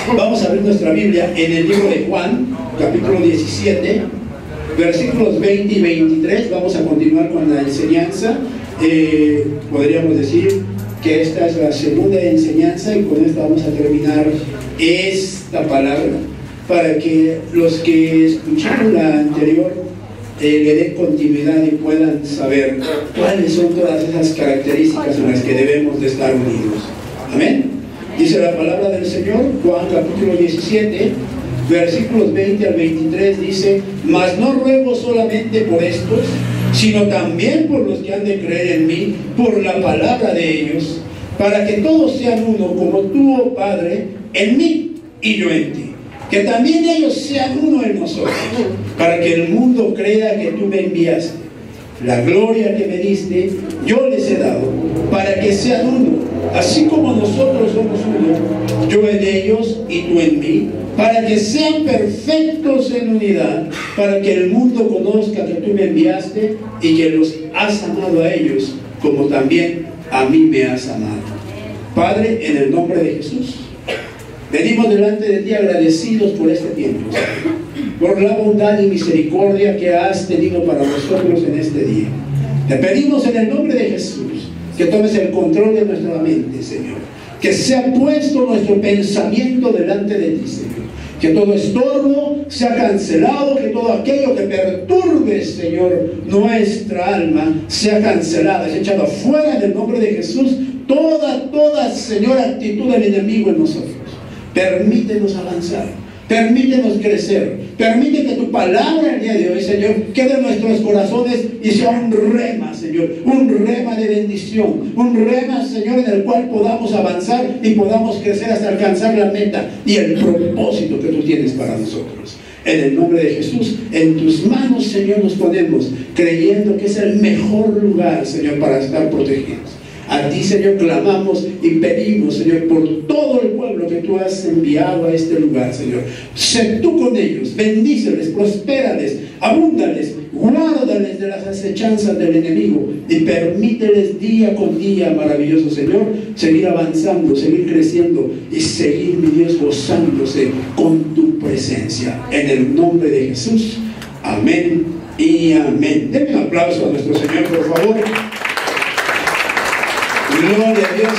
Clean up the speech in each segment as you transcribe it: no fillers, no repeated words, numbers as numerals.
Vamos a abrir nuestra Biblia en el libro de Juan, capítulo 17, versículos 20 y 23. Vamos a continuar con la enseñanza. Podríamos decir que esta es la segunda enseñanza y con esta vamos a terminar esta palabra para que los que escucharon la anterior le den continuidad y puedan saber cuáles son todas esas características en las que debemos de estar unidos. Amén. Dice la palabra del Señor, Juan capítulo 17, versículos 20 al 23, dice: mas no ruego solamente por estos, sino también por los que han de creer en mí, por la palabra de ellos, para que todos sean uno, como tú, oh Padre, en mí y yo en ti. Que también ellos sean uno en nosotros, para que el mundo crea que tú me enviaste. La gloria que me diste, yo les he dado, para que sean uno, así como nosotros somos uno, yo en ellos y tú en mí, para que sean perfectos en unidad, para que el mundo conozca que tú me enviaste y que los has amado a ellos, como también a mí me has amado. Padre, en el nombre de Jesús, venimos delante de ti agradecidos por este tiempo, por la bondad y misericordia que has tenido para nosotros en este día. Te pedimos en el nombre de Jesús que tomes el control de nuestra mente, Señor, que sea puesto nuestro pensamiento delante de ti, Señor, que todo estorbo sea cancelado, que todo aquello que perturbe, Señor, nuestra alma sea cancelada, sea echado fuera en el nombre de Jesús toda, Señor, actitud del enemigo en nosotros. Permítenos avanzar, permítenos crecer, permite que tu palabra el día de hoy, Señor, quede en nuestros corazones y sea un rema, Señor, un rema de bendición, un rema, Señor, en el cual podamos avanzar y podamos crecer hasta alcanzar la meta y el propósito que tú tienes para nosotros. En el nombre de Jesús, en tus manos, Señor, nos ponemos, creyendo que es el mejor lugar, Señor, para estar protegidos. A ti, Señor, clamamos y pedimos, Señor, por todo el pueblo que tú has enviado a este lugar, Señor. Sé tú con ellos, bendíceles, prospérales, abúndales, guárdales de las acechanzas del enemigo y permíteles día con día, maravilloso Señor, seguir avanzando, seguir creciendo y seguir, mi Dios, gozándose con tu presencia. En el nombre de Jesús, amén y amén. Denme un aplauso a nuestro Señor, por favor. Gloria a Dios.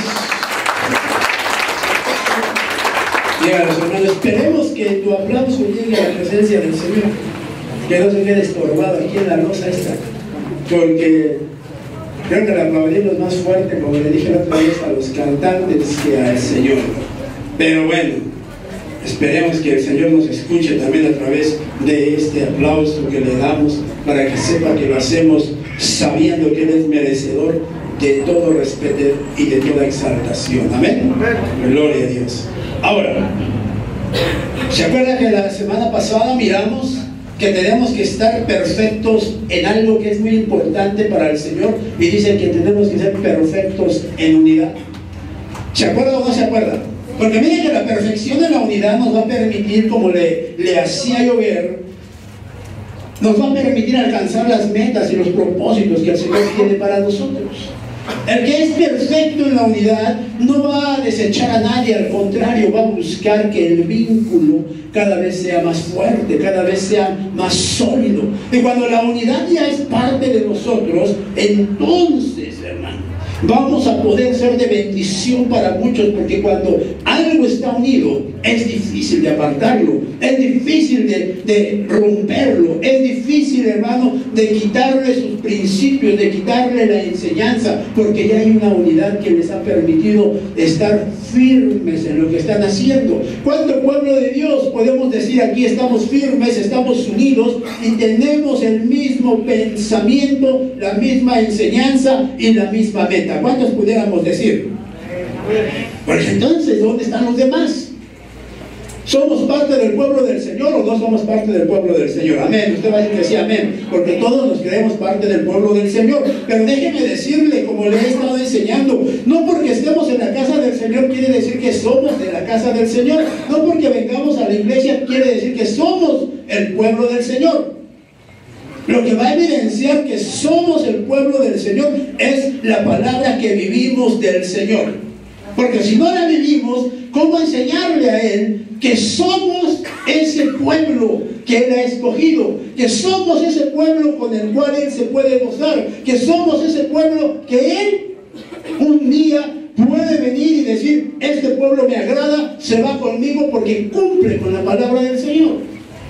Llega los hermanos, esperemos que tu aplauso llegue a la presencia del Señor, que no se quede estorbado aquí en la rosa esta, porque creo que le aplaudimos más fuerte, como le dije la otra vez, a los cantantes que al Señor. Pero bueno, esperemos que el Señor nos escuche también a través de este aplauso que le damos, para que sepa que lo hacemos sabiendo que Él es merecedor de todo respeto y de toda exaltación. Amén. Gloria a Dios. Ahora, ¿se acuerdan que la semana pasada miramos que tenemos que estar perfectos en algo que es muy importante para el Señor? Y dice que tenemos que ser perfectos en unidad. ¿Se acuerdan o no se acuerdan? Porque miren que la perfección en la unidad nos va a permitir, como le hacía yo ver, nos va a permitir alcanzar las metas y los propósitos que el Señor tiene para nosotros. El que es perfecto en la unidad no va a desechar a nadie, al contrario, va a buscar que el vínculo cada vez sea más fuerte, cada vez sea más sólido. Y cuando la unidad ya es parte de nosotros, entonces, hermano, vamos a poder ser de bendición para muchos, porque cuando algo está unido, es difícil de apartarlo, es difícil de romperlo, es difícil, hermano, de quitarle sus principios, de quitarle la enseñanza, porque ya hay una unidad que les ha permitido estar firmes en lo que están haciendo. ¿Cuánto pueblo de Dios podemos decir aquí estamos firmes, estamos unidos y tenemos el mismo pensamiento, la misma enseñanza y la misma meta? ¿Cuántos pudiéramos decir? Pues entonces, ¿dónde están los demás? ¿Somos parte del pueblo del Señor o no somos parte del pueblo del Señor? Amén. Usted va a decir que sí, amén, porque todos nos creemos parte del pueblo del Señor. Pero déjeme decirle, como le he estado enseñando, no porque estemos en la casa del Señor quiere decir que somos de la casa del Señor. No porque vengamos a la iglesia quiere decir que somos el pueblo del Señor. Lo que va a evidenciar que somos el pueblo del Señor es la palabra que vivimos del Señor. Porque si no la vivimos, ¿cómo enseñarle a Él que somos ese pueblo que Él ha escogido, que somos ese pueblo con el cual Él se puede gozar, que somos ese pueblo que Él un día puede venir y decir: este pueblo me agrada, se va conmigo porque cumple con la palabra del Señor.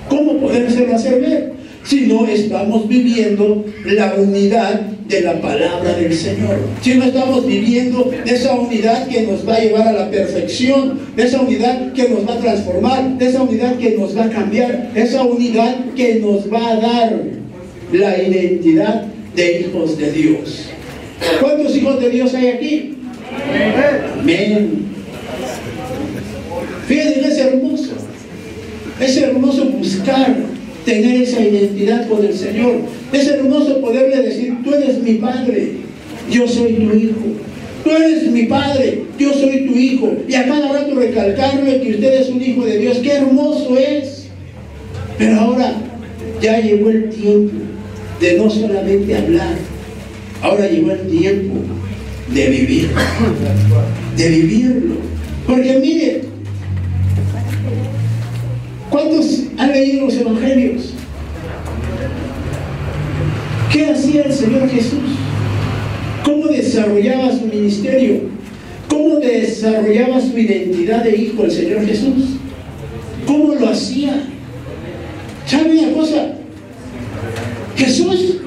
¿Cómo podérselo hacer ver? Si no estamos viviendo la unidad de la palabra del Señor, si no estamos viviendo de esa unidad que nos va a llevar a la perfección, de esa unidad que nos va a transformar, de esa unidad que nos va a cambiar, de esa unidad que nos va a dar la identidad de hijos de Dios. ¿Cuántos hijos de Dios hay aquí? Amén. Fíjense que es hermoso buscar tener esa identidad con el Señor. Es hermoso poderle decir: tú eres mi Padre, yo soy tu hijo. Tú eres mi Padre, yo soy tu hijo. Y a cada rato recalcarle que usted es un hijo de Dios. ¡Qué hermoso es! Pero ahora ya llegó el tiempo de no solamente hablar, ahora llegó el tiempo de vivirlo. De vivirlo. Porque mire, ¿cuántos han leído los evangelios? ¿Qué hacía el Señor Jesús? ¿Cómo desarrollaba su ministerio? ¿Cómo desarrollaba su identidad de hijo el Señor Jesús? ¿Cómo lo hacía? ¿Sabe una cosa? Jesús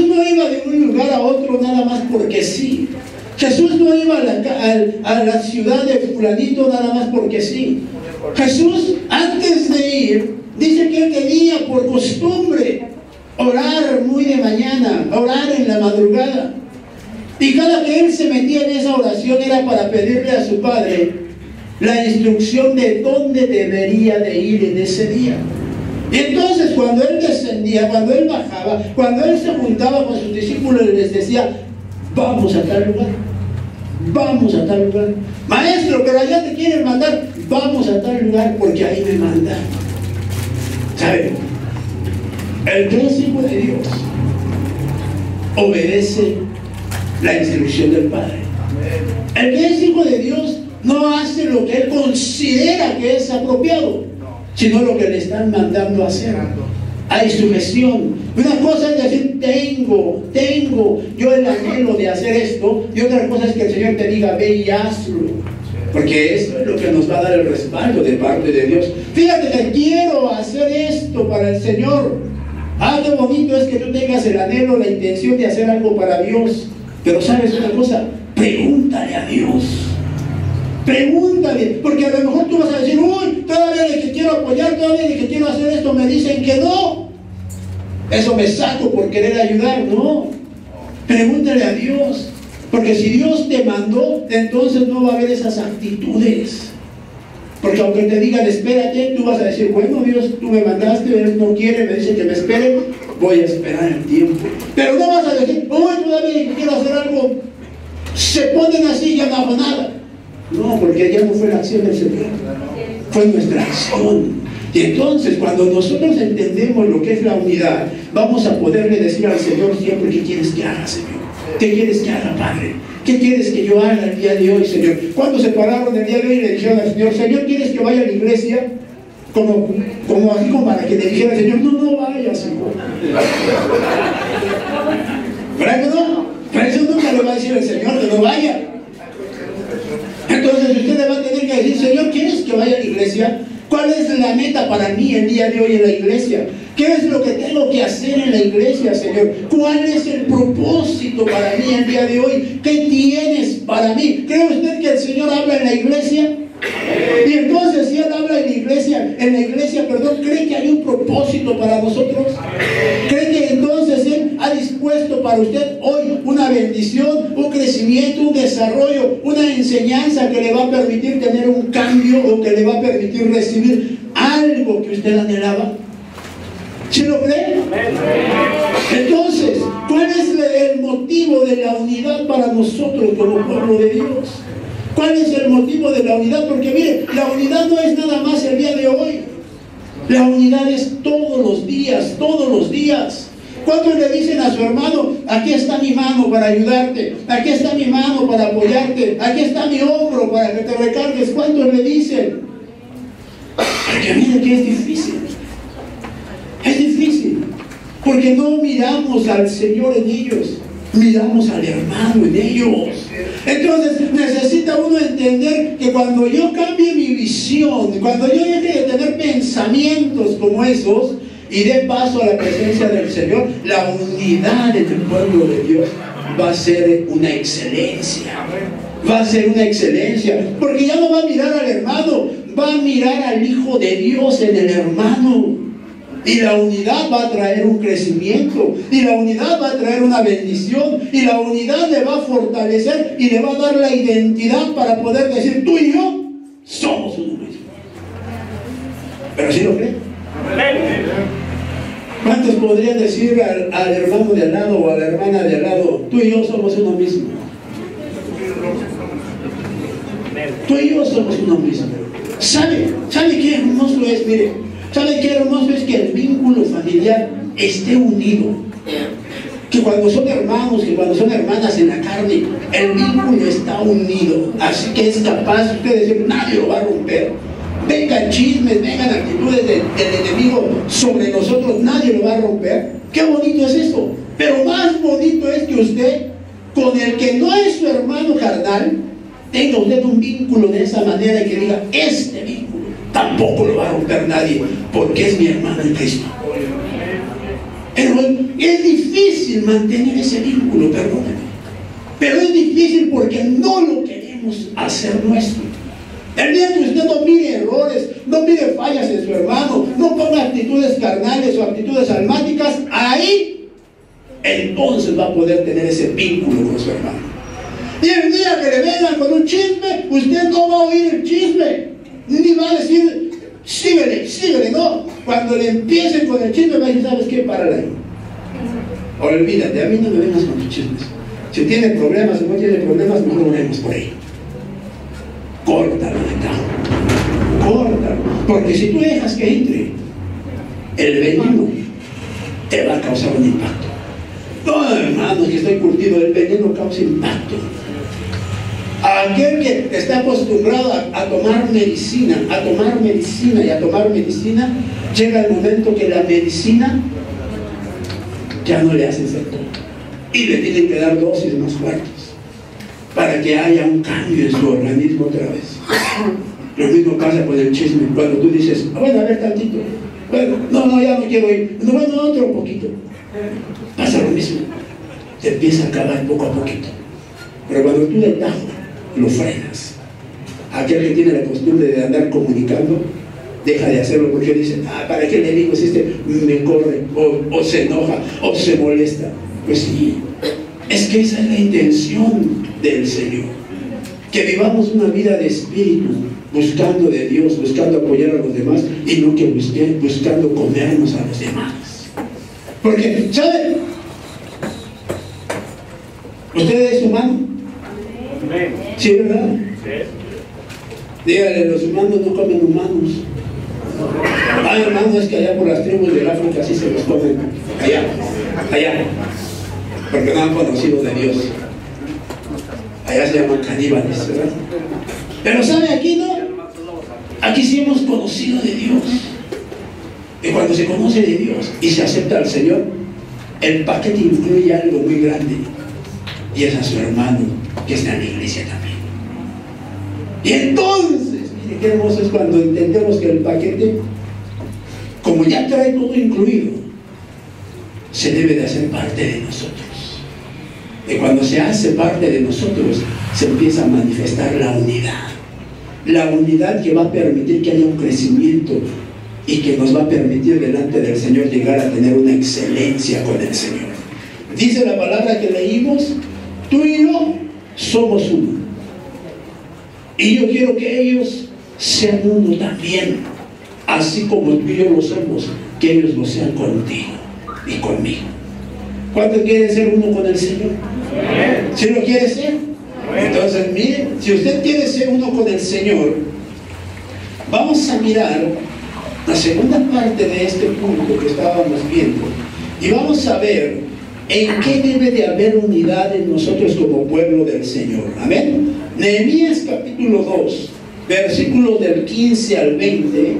no iba de un lugar a otro nada más porque sí. Jesús no iba a la ciudad de fulanito nada más porque sí. Jesús, antes de ir, dice que él tenía por costumbre orar muy de mañana, orar en la madrugada. Y cada que él se metía en esa oración era para pedirle a su Padre la instrucción de dónde debería de ir en ese día. Y entonces cuando él descendía, cuando él bajaba, cuando él se juntaba con sus discípulos y les decía: vamos a tal lugar, vamos a tal lugar. Maestro, pero allá te quieren mandar. Vamos a tal lugar porque ahí me mandan. ¿Saben? El que es hijo de Dios obedece la instrucción del Padre. El que es hijo de Dios no hace lo que él considera que es apropiado, sino lo que le están mandando a hacer. Hay sujeción. Una cosa es decir: tengo yo el anhelo de hacer esto, y otra cosa es que el Señor te diga: ve y hazlo. Porque eso es lo que nos va a dar el respaldo de parte de Dios. Fíjate que quiero hacer esto para el Señor. Ah, qué bonito es que tú tengas el anhelo, la intención de hacer algo para Dios. Pero ¿sabes una cosa? Pregúntale a Dios. Pregúntale, porque a lo mejor tú vas a decir: uy, todavía de que quiero apoyar, todavía de que quiero hacer esto, me dicen que no. Eso me saco por querer ayudar. No. Pregúntale a Dios. Porque si Dios te mandó, entonces no va a haber esas actitudes. Porque aunque te digan: espérate, tú vas a decir: bueno, Dios, tú me mandaste, Él no quiere, me dice que me espere, voy a esperar el tiempo. Pero no vas a decir: uy, todavía quiero hacer algo. Se ponen así y ya no hago nada. No, porque ya no fue la acción del Señor, fue nuestra acción. Y entonces, cuando nosotros entendemos lo que es la unidad, vamos a poderle decir al Señor siempre: ¿qué quieres que haga, Señor? ¿Qué quieres que haga, Padre? ¿Qué quieres que yo haga el día de hoy, Señor? Cuando se pararon el día de hoy y le dijeron al Señor: Señor, ¿quieres que vaya a la iglesia? Como así como para que le dijera al Señor: no vayas, hijo. ¿Verdad que no? Pero eso nunca le va a decir el Señor que no vaya. Entonces usted le va a tener que decir: Señor, ¿quieres que vaya a la iglesia? ¿Cuál es la meta para mí el día de hoy en la iglesia? ¿Qué es lo que tengo que hacer en la iglesia, Señor? ¿Cuál es el propósito para mí el día de hoy? ¿Qué tienes para mí? ¿Cree usted que el Señor habla en la iglesia? Y entonces, si Él habla en la iglesia, ¿cree que hay un propósito para nosotros? ¿Cree que entonces Él ha dispuesto para usted hoy una bendición, un crecimiento, un desarrollo, una enseñanza que le va a permitir tener un cambio o que le va a permitir recibir algo que usted anhelaba? ¿Sí lo cree? Entonces, ¿cuál es el motivo de la unidad para nosotros como pueblo de Dios? ¿Cuál es el motivo de la unidad? Porque mire, la unidad no es nada más el día de hoy. La unidad es todos los días, todos los días. ¿Cuántos le dicen a su hermano: aquí está mi mano para ayudarte, aquí está mi mano para apoyarte, aquí está mi hombro para que te recargues? ¿Cuántos le dicen? Porque mire que es difícil. Es difícil. Porque no miramos al Señor en ellos, miramos al hermano en ellos. Entonces necesita uno entender que cuando yo cambie mi visión, cuando yo deje de tener pensamientos como esos y dé paso a la presencia del Señor, la unidad en el pueblo de Dios va a ser una excelencia. Va a ser una excelencia, porque ya no va a mirar al hermano, va a mirar al Hijo de Dios en el hermano. Y la unidad va a traer un crecimiento, y la unidad va a traer una bendición, y la unidad le va a fortalecer y le va a dar la identidad para poder decir: tú y yo somos uno mismo. ¿Pero sí lo creen? ¿Cuántos podrían decir al hermano de al lado o a la hermana de al lado: tú y yo somos uno mismo? Tú y yo somos uno mismo. ¿Sabe qué hermoso es? Mire, ¿sabe qué hermoso es que el vínculo familiar esté unido? Que cuando son hermanos, que cuando son hermanas en la carne, el vínculo está unido. Así que es capaz usted de decir: nadie lo va a romper. Vengan chismes, vengan actitudes del enemigo sobre nosotros, nadie lo va a romper. Qué bonito es esto. Pero más bonito es que usted, con el que no es su hermano carnal, tenga usted un vínculo de esa manera y que diga: este vínculo tampoco lo va a romper nadie, porque es mi hermano en Cristo. Pero es difícil mantener ese vínculo, perdónenme. Pero es difícil porque no lo queremos hacer nuestro. El día que usted no mire errores, no mire fallas en su hermano, no ponga actitudes carnales o actitudes almáticas, ahí entonces va a poder tener ese vínculo con su hermano. Y el día que le vengan con un chisme, usted no va a oír el chisme, ni va a decir: síguele, síguele, no. Cuando le empiecen con el chisme, va a decir: ¿sabes qué? Párala ahí. Olvídate, a mí no me vengas con tus chismes. Si tiene problemas o no tiene problemas, mejor oremos por ahí. Córtalo de acá, córtalo, porque si tú dejas que entre el veneno, te va a causar un impacto. No, hermanos, que estoy curtido, el veneno causa impacto. Aquel que está acostumbrado a tomar medicina, llega el momento que la medicina ya no le hace efecto y le tienen que dar dosis más fuertes para que haya un cambio en su organismo otra vez. Lo mismo pasa con el chisme. Cuando tú dices: bueno, a ver tantito, bueno, no, ya no quiero ir, no, bueno, otro poquito, pasa lo mismo, te empieza a acabar poco a poquito. Pero cuando tú de tajo lo frenas, aquel que tiene la costumbre de andar comunicando, deja de hacerlo porque dice: ¿para qué le digo si este me corre, o se enoja, o se molesta? Pues sí, es que esa es la intención del Señor, que vivamos una vida de espíritu, buscando de Dios, buscando apoyar a los demás, y no que buscando comernos a los demás. Porque, ¿sabe? ¿Usted es humano? ¿Sí, verdad? Dígale: los humanos no comen humanos. Ay, hermano, es que allá por las tribus del África sí se los comen. Allá. Porque no han conocido de Dios. Allá se llaman caníbales, ¿verdad? Pero ¿sabe? Aquí no. Aquí sí hemos conocido de Dios. Y cuando se conoce de Dios y se acepta al Señor, el paquete incluye algo muy grande. Y es a su hermano que está en la iglesia también. Y entonces, mire qué hermoso es cuando entendemos que el paquete, como ya trae todo incluido, se debe de hacer parte de nosotros. Y cuando se hace parte de nosotros, se empieza a manifestar la unidad. La unidad que va a permitir que haya un crecimiento y que nos va a permitir delante del Señor llegar a tener una excelencia con el Señor. Dice la palabra que leímos: tú y yo somos uno. Y yo quiero que ellos sean uno también, así como tú y yo lo somos, que ellos lo sean contigo y conmigo. ¿Cuántos quieren ser uno con el Señor? ¿Sí lo quiere ser? Entonces, miren, si usted quiere ser uno con el Señor, vamos a mirar la segunda parte de este punto que estábamos viendo, y vamos a ver en qué debe de haber unidad en nosotros como pueblo del Señor. Amén. Nehemías capítulo 2, versículos del 15 al 20,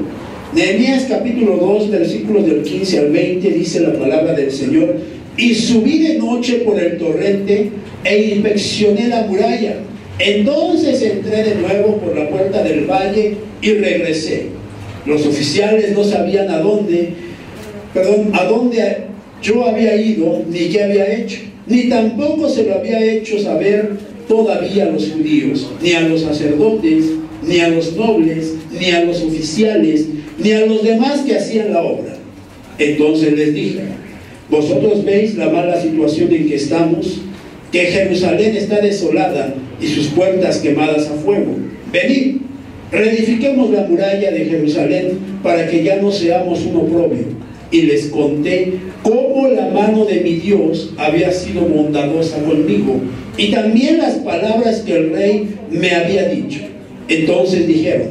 Nehemías capítulo 2, versículos del 15 al 20, dice la palabra del Señor: y subí de noche por el torrente e inspeccioné la muralla. Entonces entré de nuevo por la puerta del valle y regresé. Los oficiales no sabían a dónde yo había ido, ni qué había hecho, ni tampoco se lo había hecho saber todavía a los judíos, ni a los sacerdotes, ni a los nobles, ni a los oficiales, ni a los demás que hacían la obra. Entonces les dije: vosotros veis la mala situación en que estamos, que Jerusalén está desolada y sus puertas quemadas a fuego. Venid, reedifiquemos la muralla de Jerusalén para que ya no seamos un oprobio. Y les conté cómo la mano de mi Dios había sido bondadosa conmigo, y también las palabras que el rey me había dicho. Entonces dijeron: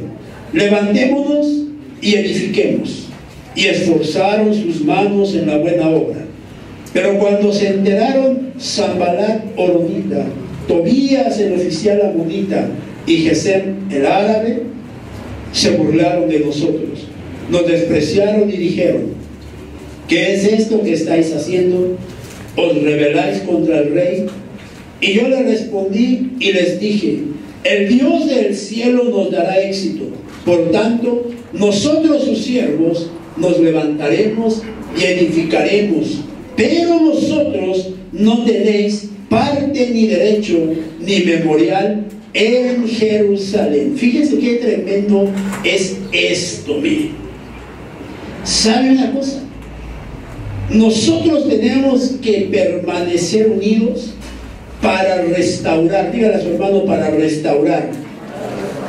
levantémonos y edifiquemos. Y esforzaron sus manos en la buena obra. Pero cuando se enteraron Sanballat horonita, Tobías el oficial amonita y Gesem el árabe, se burlaron de nosotros, nos despreciaron y dijeron: ¿qué es esto que estáis haciendo? ¿Os rebeláis contra el rey? Y yo les respondí y les dije: el Dios del cielo nos dará éxito. Por tanto, nosotros sus siervos nos levantaremos y edificaremos, pero vosotros no tenéis parte ni derecho ni memorial en Jerusalén. Fíjense qué tremendo es esto. Miren, ¿sabe una cosa? Nosotros tenemos que permanecer unidos para restaurar. Dígale a su hermano: para restaurar.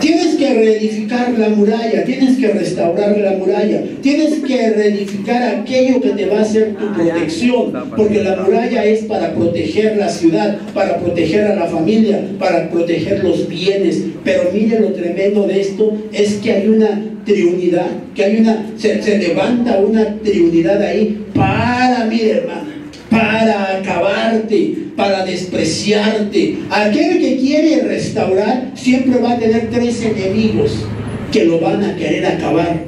Tienes que reedificar la muralla, tienes que restaurar la muralla, tienes que reedificar aquello que te va a ser tu protección, porque la muralla es para proteger la ciudad, para proteger a la familia, para proteger los bienes. Pero mire, lo tremendo de esto es que hay una triunidad, se levanta una triunidad ahí para, mire hermano, para acabarte, para despreciarte. Aquel que quiere restaurar siempre va a tener tres enemigos que lo van a querer acabar.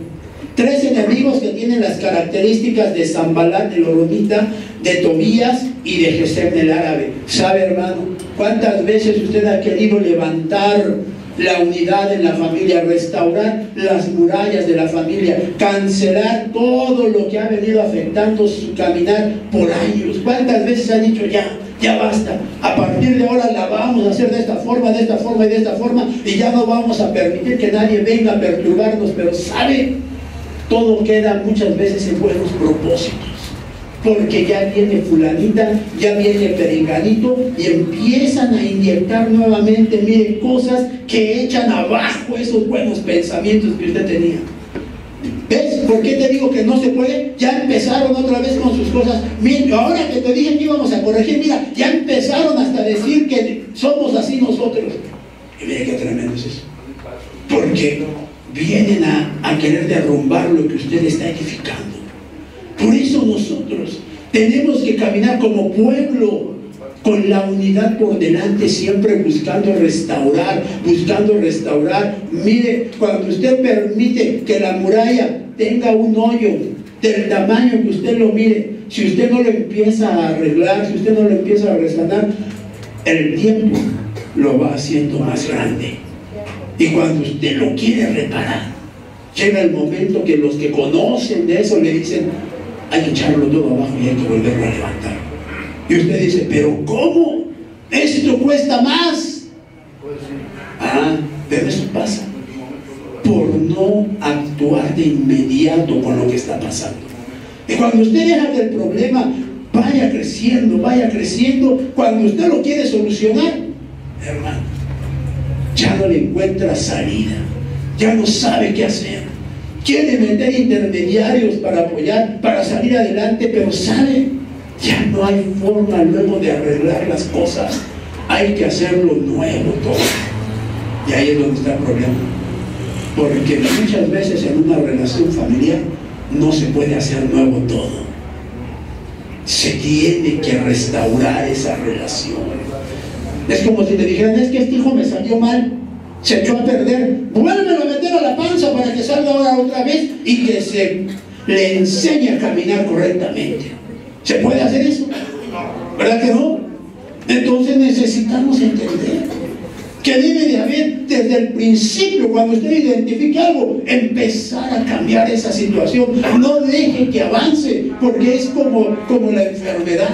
Tres enemigos que tienen las características de Sanballat el horonita, de Tobías y de Gesem el árabe. ¿Sabe, hermano, cuántas veces usted ha querido levantar la unidad en la familia, restaurar las murallas de la familia, cancelar todo lo que ha venido afectando su caminar por años? ¿Cuántas veces ha dicho: ya basta, a partir de ahora la vamos a hacer de esta forma, de esta forma y de esta forma, y ya no vamos a permitir que nadie venga a perturbarnos? Pero ¿sabe? Todo queda muchas veces en buenos propósitos, porque ya viene fulanita, ya viene perenganito, y empiezan a inyectar nuevamente, miren, cosas que echan abajo esos buenos pensamientos que usted tenía. ¿Ves? ¿Por qué te digo que no se puede? Ya empezaron otra vez con sus cosas. Mira, ahora que te dije que íbamos a corregir, mira, ya empezaron hasta a decir que somos así nosotros. Y mira qué tremendo es eso. Porque vienen a querer derrumbar lo que usted está edificando. Por eso nosotros tenemos que caminar como pueblo, con la unidad por delante, siempre buscando restaurar. Mire, cuando usted permite que la muralla tenga un hoyo del tamaño que usted lo mire, si usted no lo empieza a arreglar, si usted no lo empieza a resanar, el tiempo lo va haciendo más grande. Y cuando usted lo quiere reparar, llega el momento que los que conocen de eso le dicen: hay que echarlo todo abajo y hay que volverlo a levantar. Y usted dice: ¿pero cómo? Esto cuesta más. Pero eso pasa por no actuar de inmediato con lo que está pasando. Y cuando usted deja que el problema vaya creciendo, cuando usted lo quiere solucionar, hermano, ya no le encuentra salida, ya no sabe qué hacer. Quiere meter intermediarios para apoyar, para salir adelante, pero sabe, ya no hay forma luego de arreglar las cosas. Hay que hacerlo nuevo todo. Y ahí es donde está el problema. Porque muchas veces en una relación familiar no se puede hacer nuevo todo. Se tiene que restaurar esa relación. Es como si le dijeran: es que este hijo me salió mal, se echó a perder, vuélvelo a meter a la panza para que salga ahora otra vez, y que se le enseñe a caminar correctamente. ¿Se puede hacer eso? ¿Verdad que no? Entonces necesitamos entender que debe de haber desde el principio, cuando usted identifique algo, empezar a cambiar esa situación. No deje que avance, porque es como la enfermedad.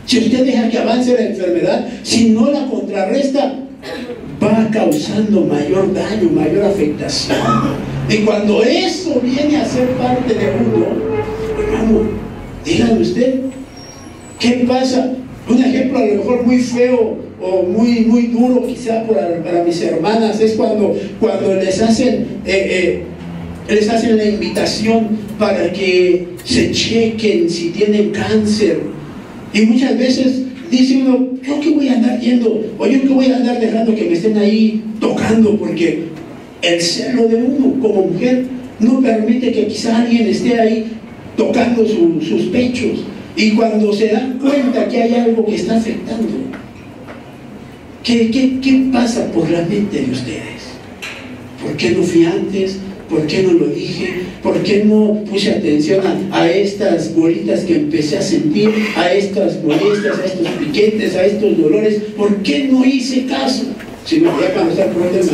Si usted deja que avance la enfermedad, si no la contrarresta, va causando mayor daño, mayor afectación. Y cuando eso viene a ser parte de uno, hermano, dígame usted, ¿qué pasa? Un ejemplo a lo mejor muy feo o muy duro quizá para mis hermanas es cuando les hacen la invitación para que se chequen si tienen cáncer. Y muchas veces dice uno, ¿yo qué voy a andar yendo? O yo qué voy a andar dejando que me estén ahí tocando, porque el celo de uno como mujer no permite que quizá alguien esté ahí tocando sus pechos. Y cuando se dan cuenta que hay algo que está afectando, ¿qué pasa por la mente de ustedes? ¿Por qué no fui antes? ¿Por qué no lo dije? ¿Por qué no puse atención a estas bolitas que empecé a sentir, a estas molestias, a estos piquetes, a estos dolores? ¿Por qué no hice caso? Si no, ya cuando está el problema,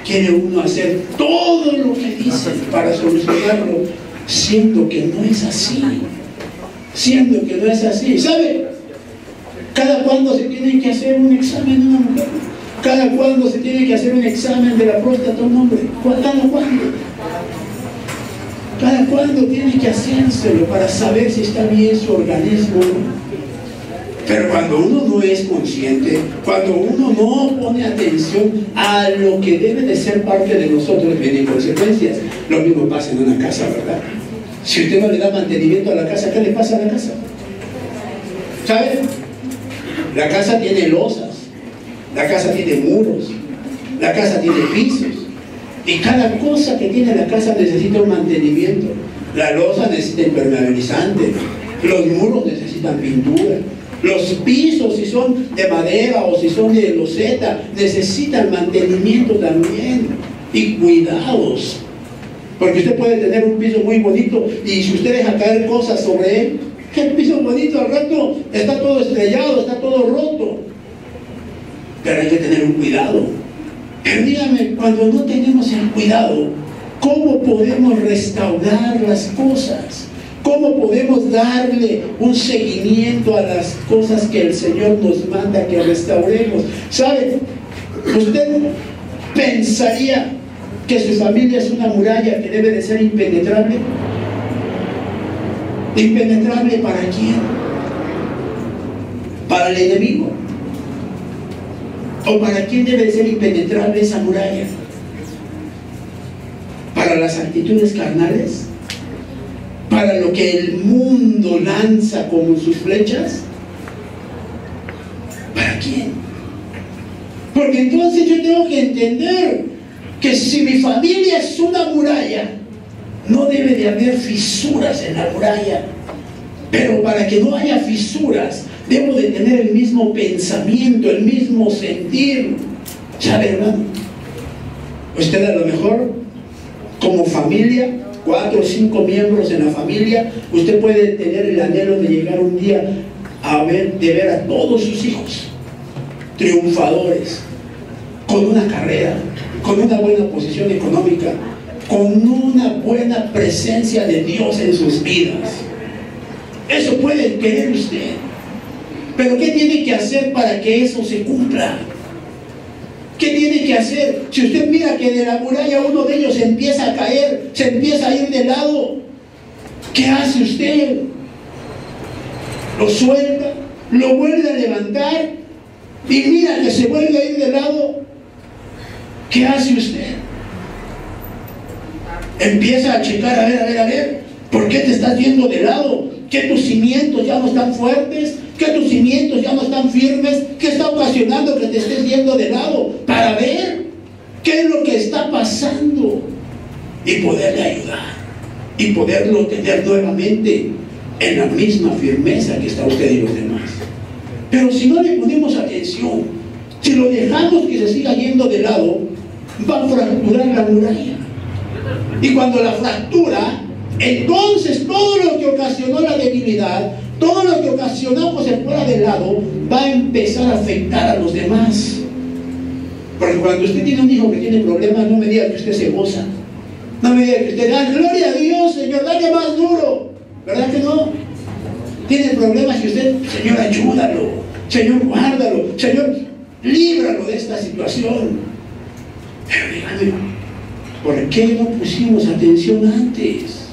quiere uno hacer todo lo que dicen para solucionarlo, siendo que no es así. Siendo que no es así. ¿Sabe? ¿Cada cuándo se tiene que hacer un examen de una mujer? ¿Cada cuándo se tiene que hacer un examen de la próstata a un hombre? ¿Cada cuándo? ¿Cada cuándo tiene que hacérselo para saber si está bien su organismo? Pero cuando uno no es consciente, cuando uno no pone atención a lo que debe de ser parte de nosotros, vienen consecuencias. Lo mismo pasa en una casa, ¿verdad? Si usted no le da mantenimiento a la casa, ¿qué le pasa a la casa? ¿Sabe? La casa tiene losas, la casa tiene muros, la casa tiene pisos, y cada cosa que tiene la casa necesita un mantenimiento. La losa necesita impermeabilizante, los muros necesitan pintura, los pisos, si son de madera o si son de loseta, necesitan mantenimiento también y cuidados. Porque usted puede tener un piso muy bonito y si usted deja caer cosas sobre él, el piso bonito al rato está todo estrellado, está todo roto. Pero hay que tener un cuidado. Pero dígame, cuando no tenemos el cuidado, ¿cómo podemos restaurar las cosas? ¿Cómo podemos darle un seguimiento a las cosas que el Señor nos manda que restauremos? ¿Sabe? Usted pensaría que su familia es una muralla que debe de ser impenetrable. ¿Impenetrable para quién? ¿Para el enemigo? ¿O para quién debe de ser impenetrable esa muralla? ¿Para las actitudes carnales? ¿Para lo que el mundo lanza como sus flechas? ¿Para quién? Porque entonces yo tengo que entender que si mi familia es una muralla, no debe de haber fisuras en la muralla. Pero para que no haya fisuras, debo de tener el mismo pensamiento, el mismo sentir. ¿Sabe, hermano? Usted a lo mejor, como familia, 4 o 5 miembros en la familia, usted puede tener el anhelo de llegar un día de ver a todos sus hijos triunfadores, con una carrera, con una buena posición económica, con una buena presencia de Dios en sus vidas. Eso puede querer usted. Pero ¿qué tiene que hacer para que eso se cumpla? ¿Qué tiene que hacer? Si usted mira que de la muralla uno de ellos empieza a caer, se empieza a ir de lado, ¿qué hace usted? Lo suelta, lo vuelve a levantar y mira que se vuelve a ir de lado. ¿Qué hace usted? Empieza a checar, a ver, ¿por qué te estás yendo de lado? ¿Que tus cimientos ya no están fuertes? ¿Que tus cimientos ya no están firmes? ¿Qué está ocasionando que te estés yendo de lado? Para ver qué es lo que está pasando y poderle ayudar y poderlo tener nuevamente en la misma firmeza que está usted y los demás. Pero si no le ponemos atención, si lo dejamos que se siga yendo de lado, va a fracturar la muralla. Y cuando la fractura, entonces todo lo que ocasionó la debilidad, todo lo que ocasionó que se fuera de lado, va a empezar a afectar a los demás. Porque cuando usted tiene un hijo que tiene problemas, no me diga que usted se goza. No me diga que usted, ¡ah, gloria a Dios, Señor, dale más duro! ¿Verdad que no? Tiene problemas y usted, Señor, ayúdalo, Señor, guárdalo, Señor, líbralo de esta situación. Pero dígame, ¿por qué no pusimos atención antes?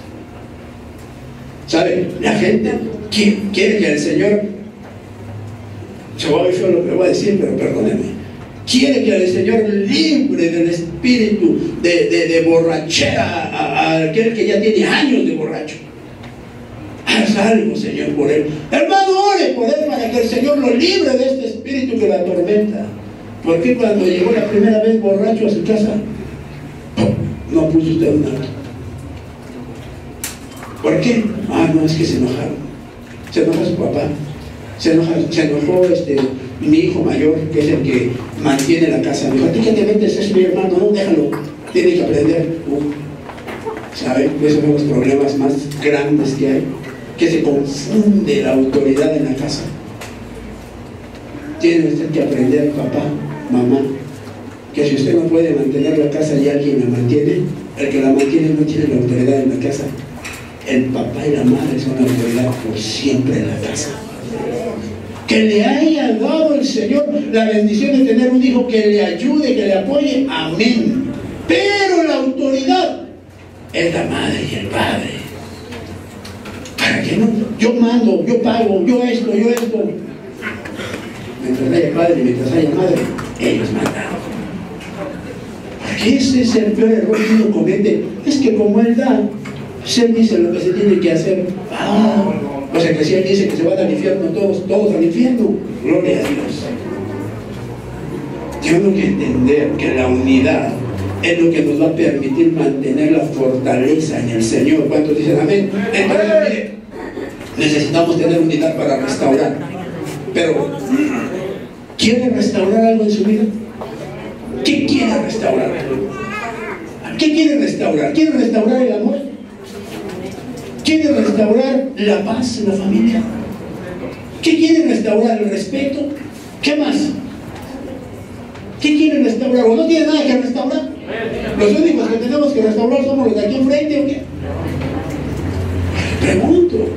¿Sabe? La gente quiere que el Señor, se va a oír feo lo que voy a decir, pero perdónenme, quiere que el Señor libre del espíritu de borrachera a aquel que ya tiene años de borracho. Haz algo, Señor, por él. Hermano, ore por él para que el Señor lo libre de este espíritu que lo atormenta. ¿Por qué cuando llegó la primera vez borracho a su casa, no puso usted un alto? ¿Por qué? Ah, no, es que se enojaron. Se enoja su papá. Se enojó mi hijo mayor, que es el que mantiene la casa. Me dijo, ¿a ti qué te metes? Es mi hermano, no, déjalo, tiene que aprender. ¿Saben? Esos son los problemas más grandes que hay, que se confunde la autoridad en la casa. Tiene usted que aprender, papá, mamá, que si usted no puede mantener la casa y alguien la mantiene, el que la mantiene no tiene la autoridad en la casa. El papá y la madre son la autoridad por siempre en la casa. Que le haya dado el Señor la bendición de tener un hijo que le ayude, que le apoye, amén. Pero la autoridad es la madre y el padre. ¿Para qué no? Yo mando, yo pago, yo esto. Mientras haya padre y mientras haya madre, ellos mandan. Porque ese es el peor error que uno comete. Es que como él da, pues él dice lo que se tiene que hacer. O sea que si él dice que se van al infierno, todos al infierno. Gloria a Dios. Tenemos que entender que la unidad es lo que nos va a permitir mantener la fortaleza en el Señor. ¿Cuántos dicen amén? Entonces, mire, necesitamos tener unidad para restaurar. Pero, ¿quiere restaurar algo en su vida? ¿Qué quiere restaurar? ¿Qué quiere restaurar? ¿Quiere restaurar el amor? ¿Quiere restaurar la paz en la familia? ¿Qué quiere restaurar? ¿El respeto? ¿Qué más? ¿Qué quiere restaurar? ¿O no tiene nada que restaurar? ¿Los únicos que tenemos que restaurar somos los de aquí enfrente o qué? Pregunto,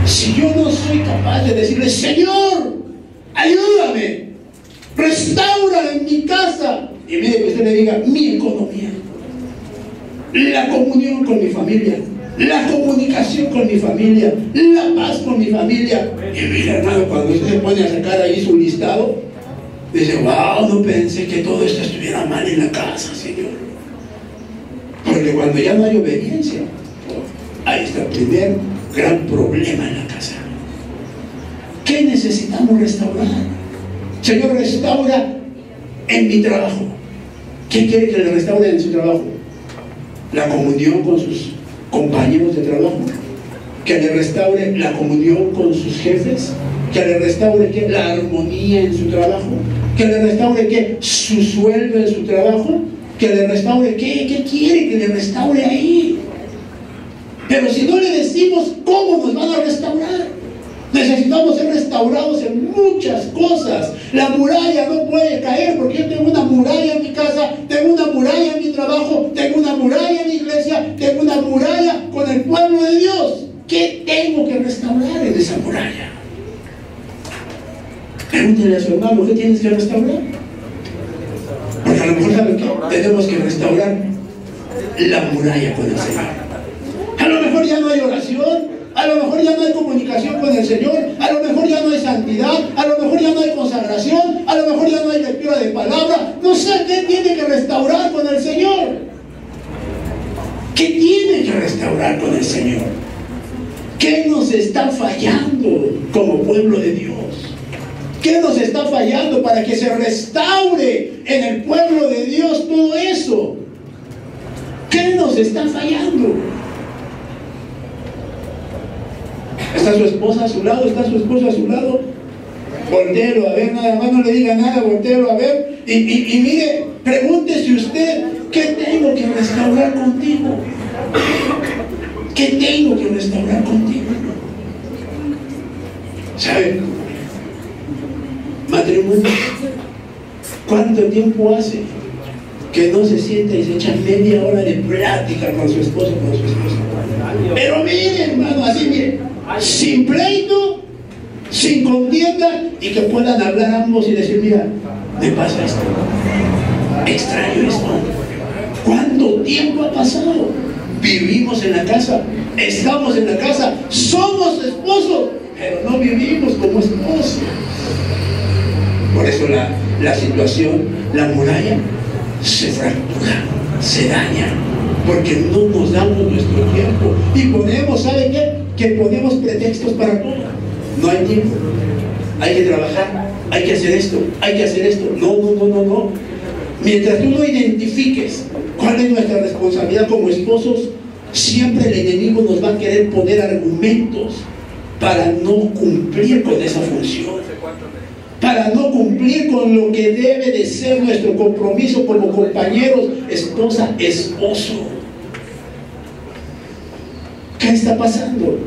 si yo no soy capaz de decirle, Señor, ayúdame, restaura en mi casa, y mire que usted le diga, mi economía, la comunión con mi familia, la comunicación con mi familia, la paz con mi familia. Y mira, hermano, cuando usted se pone a sacar ahí su listado, dice, wow, no pensé que todo esto estuviera mal en la casa, Señor. Porque cuando ya no hay obediencia, ahí está el primer gran problema en la casa. ¿Qué necesitamos restaurar? Señor, restaura en mi trabajo. ¿Qué quiere que le restaure en su trabajo? La comunión con sus compañeros de trabajo, que le restaure la comunión con sus jefes, que le restaure ¿qué? La armonía en su trabajo, que le restaure ¿qué? Su sueldo en su trabajo, que le restaure ¿qué quiere que le restaure ahí? Pero si no le decimos cómo nos van a restaurar, necesitamos ser restaurados en muchas cosas. La muralla no puede caer porque yo tengo una muralla en mi casa, tengo una muralla en mi trabajo, tengo una muralla en mi iglesia, tengo una muralla con el pueblo de Dios. ¿Qué tengo que restaurar en esa muralla? Pregúntele a su hermano, ¿qué tienes que restaurar? Porque a lo mejor saben que tenemos que restaurar la muralla con el Señor. A lo mejor ya no hay oración, a lo mejor ya no hay comunicación con el Señor, a lo mejor ya no hay santidad, a lo mejor ya no hay consagración, a lo mejor ya no hay lectura de palabra. No sé qué tiene que restaurar con el Señor. ¿Qué tiene que restaurar con el Señor? ¿Qué nos está fallando como pueblo de Dios? ¿Qué nos está fallando para que se restaure en el pueblo de Dios todo eso? ¿Qué nos está fallando? ¿Está su esposa a su lado? ¿Está su esposo a su lado? Voltéelo a ver, nada más no le diga nada, voltéelo a ver. Y mire, Pregúntese usted, ¿qué tengo que restaurar contigo? ¿Qué tengo que restaurar contigo? ¿Sabe? Matrimonio, ¿cuánto tiempo hace que no se sienta y se echa media hora de plática con su esposo, con su esposa? Pero mire, hermano, así mire, sin pleito, sin contienda, y que puedan hablar ambos y decir, mira, me pasa esto, extraño esto. ¿Cuánto tiempo ha pasado? Vivimos en la casa, estamos en la casa, somos esposos, pero no vivimos como esposos. Por eso la situación, la muralla, se fractura, se daña, porque no nos damos nuestro tiempo. Y ponemos, ¿sabe qué? Que ponemos pretextos para todo. No hay tiempo, hay que trabajar, hay que hacer esto, hay que hacer esto. No. Mientras tú no identifiques cuál es nuestra responsabilidad como esposos, siempre el enemigo nos va a querer poner argumentos para no cumplir con esa función, para no cumplir con lo que debe de ser nuestro compromiso como compañeros, esposa, esposo. ¿Qué está pasando?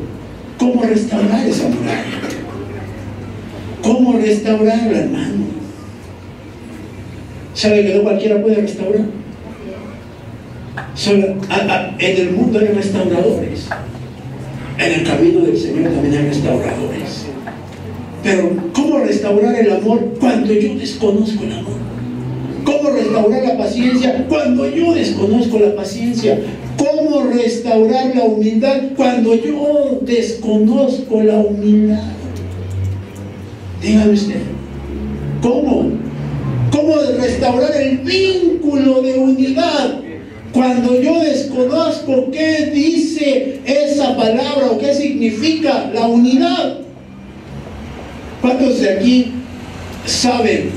¿Cómo restaurar esa muralla? ¿Cómo restaurarla, hermano? ¿Sabe que no cualquiera puede restaurar? En el mundo hay restauradores. En el camino del Señor también hay restauradores. Pero ¿cómo restaurar el amor cuando yo desconozco el amor? ¿Cómo restaurar la paciencia cuando yo desconozco la paciencia? ¿Cómo restaurar la humildad cuando yo desconozco la humildad? Dígame usted, ¿cómo? ¿Cómo restaurar el vínculo de unidad cuando yo desconozco qué dice esa palabra o qué significa la unidad? ¿Cuántos de aquí saben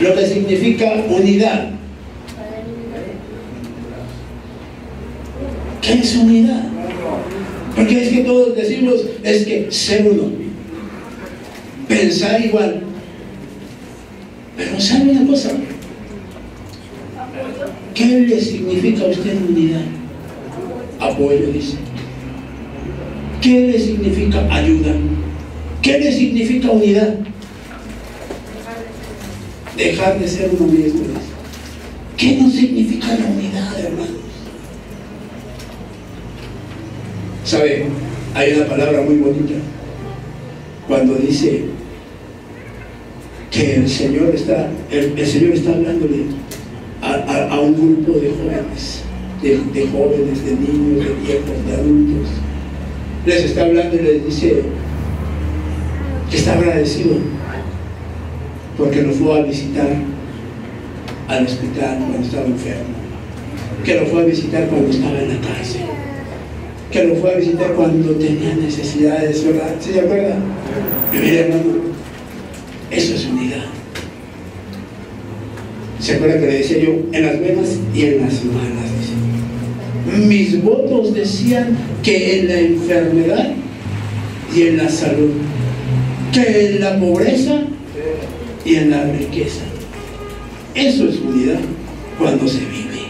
lo que significa unidad? ¿Qué es unidad? Porque es que todos decimos, es que ser uno, pensar igual. Pero ¿sabe una cosa? ¿Qué le significa a usted unidad? Apoyo, dice. ¿Qué le significa ayuda? ¿Qué le significa unidad? Dejar de ser uno mismo. ¿Qué nos significa la unidad, hermanos? ¿Sabe? Hay una palabra muy bonita cuando dice que el Señor está hablándole a un grupo de jóvenes, de niños, de viejos, de adultos. Les está hablando y les dice que está agradecido porque lo fue a visitar al hospital cuando estaba enfermo, que lo fue a visitar cuando estaba en la cárcel, que lo fue a visitar cuando tenía necesidades, ¿verdad? ¿Sí se acuerdan? Y mire, hermano, eso es unidad. ¿Se acuerda que le decía yo? En las buenas y en las malas, dice. Mis votos decían que en la enfermedad y en la salud, que en la pobreza y en la riqueza. Eso es unidad cuando se vive.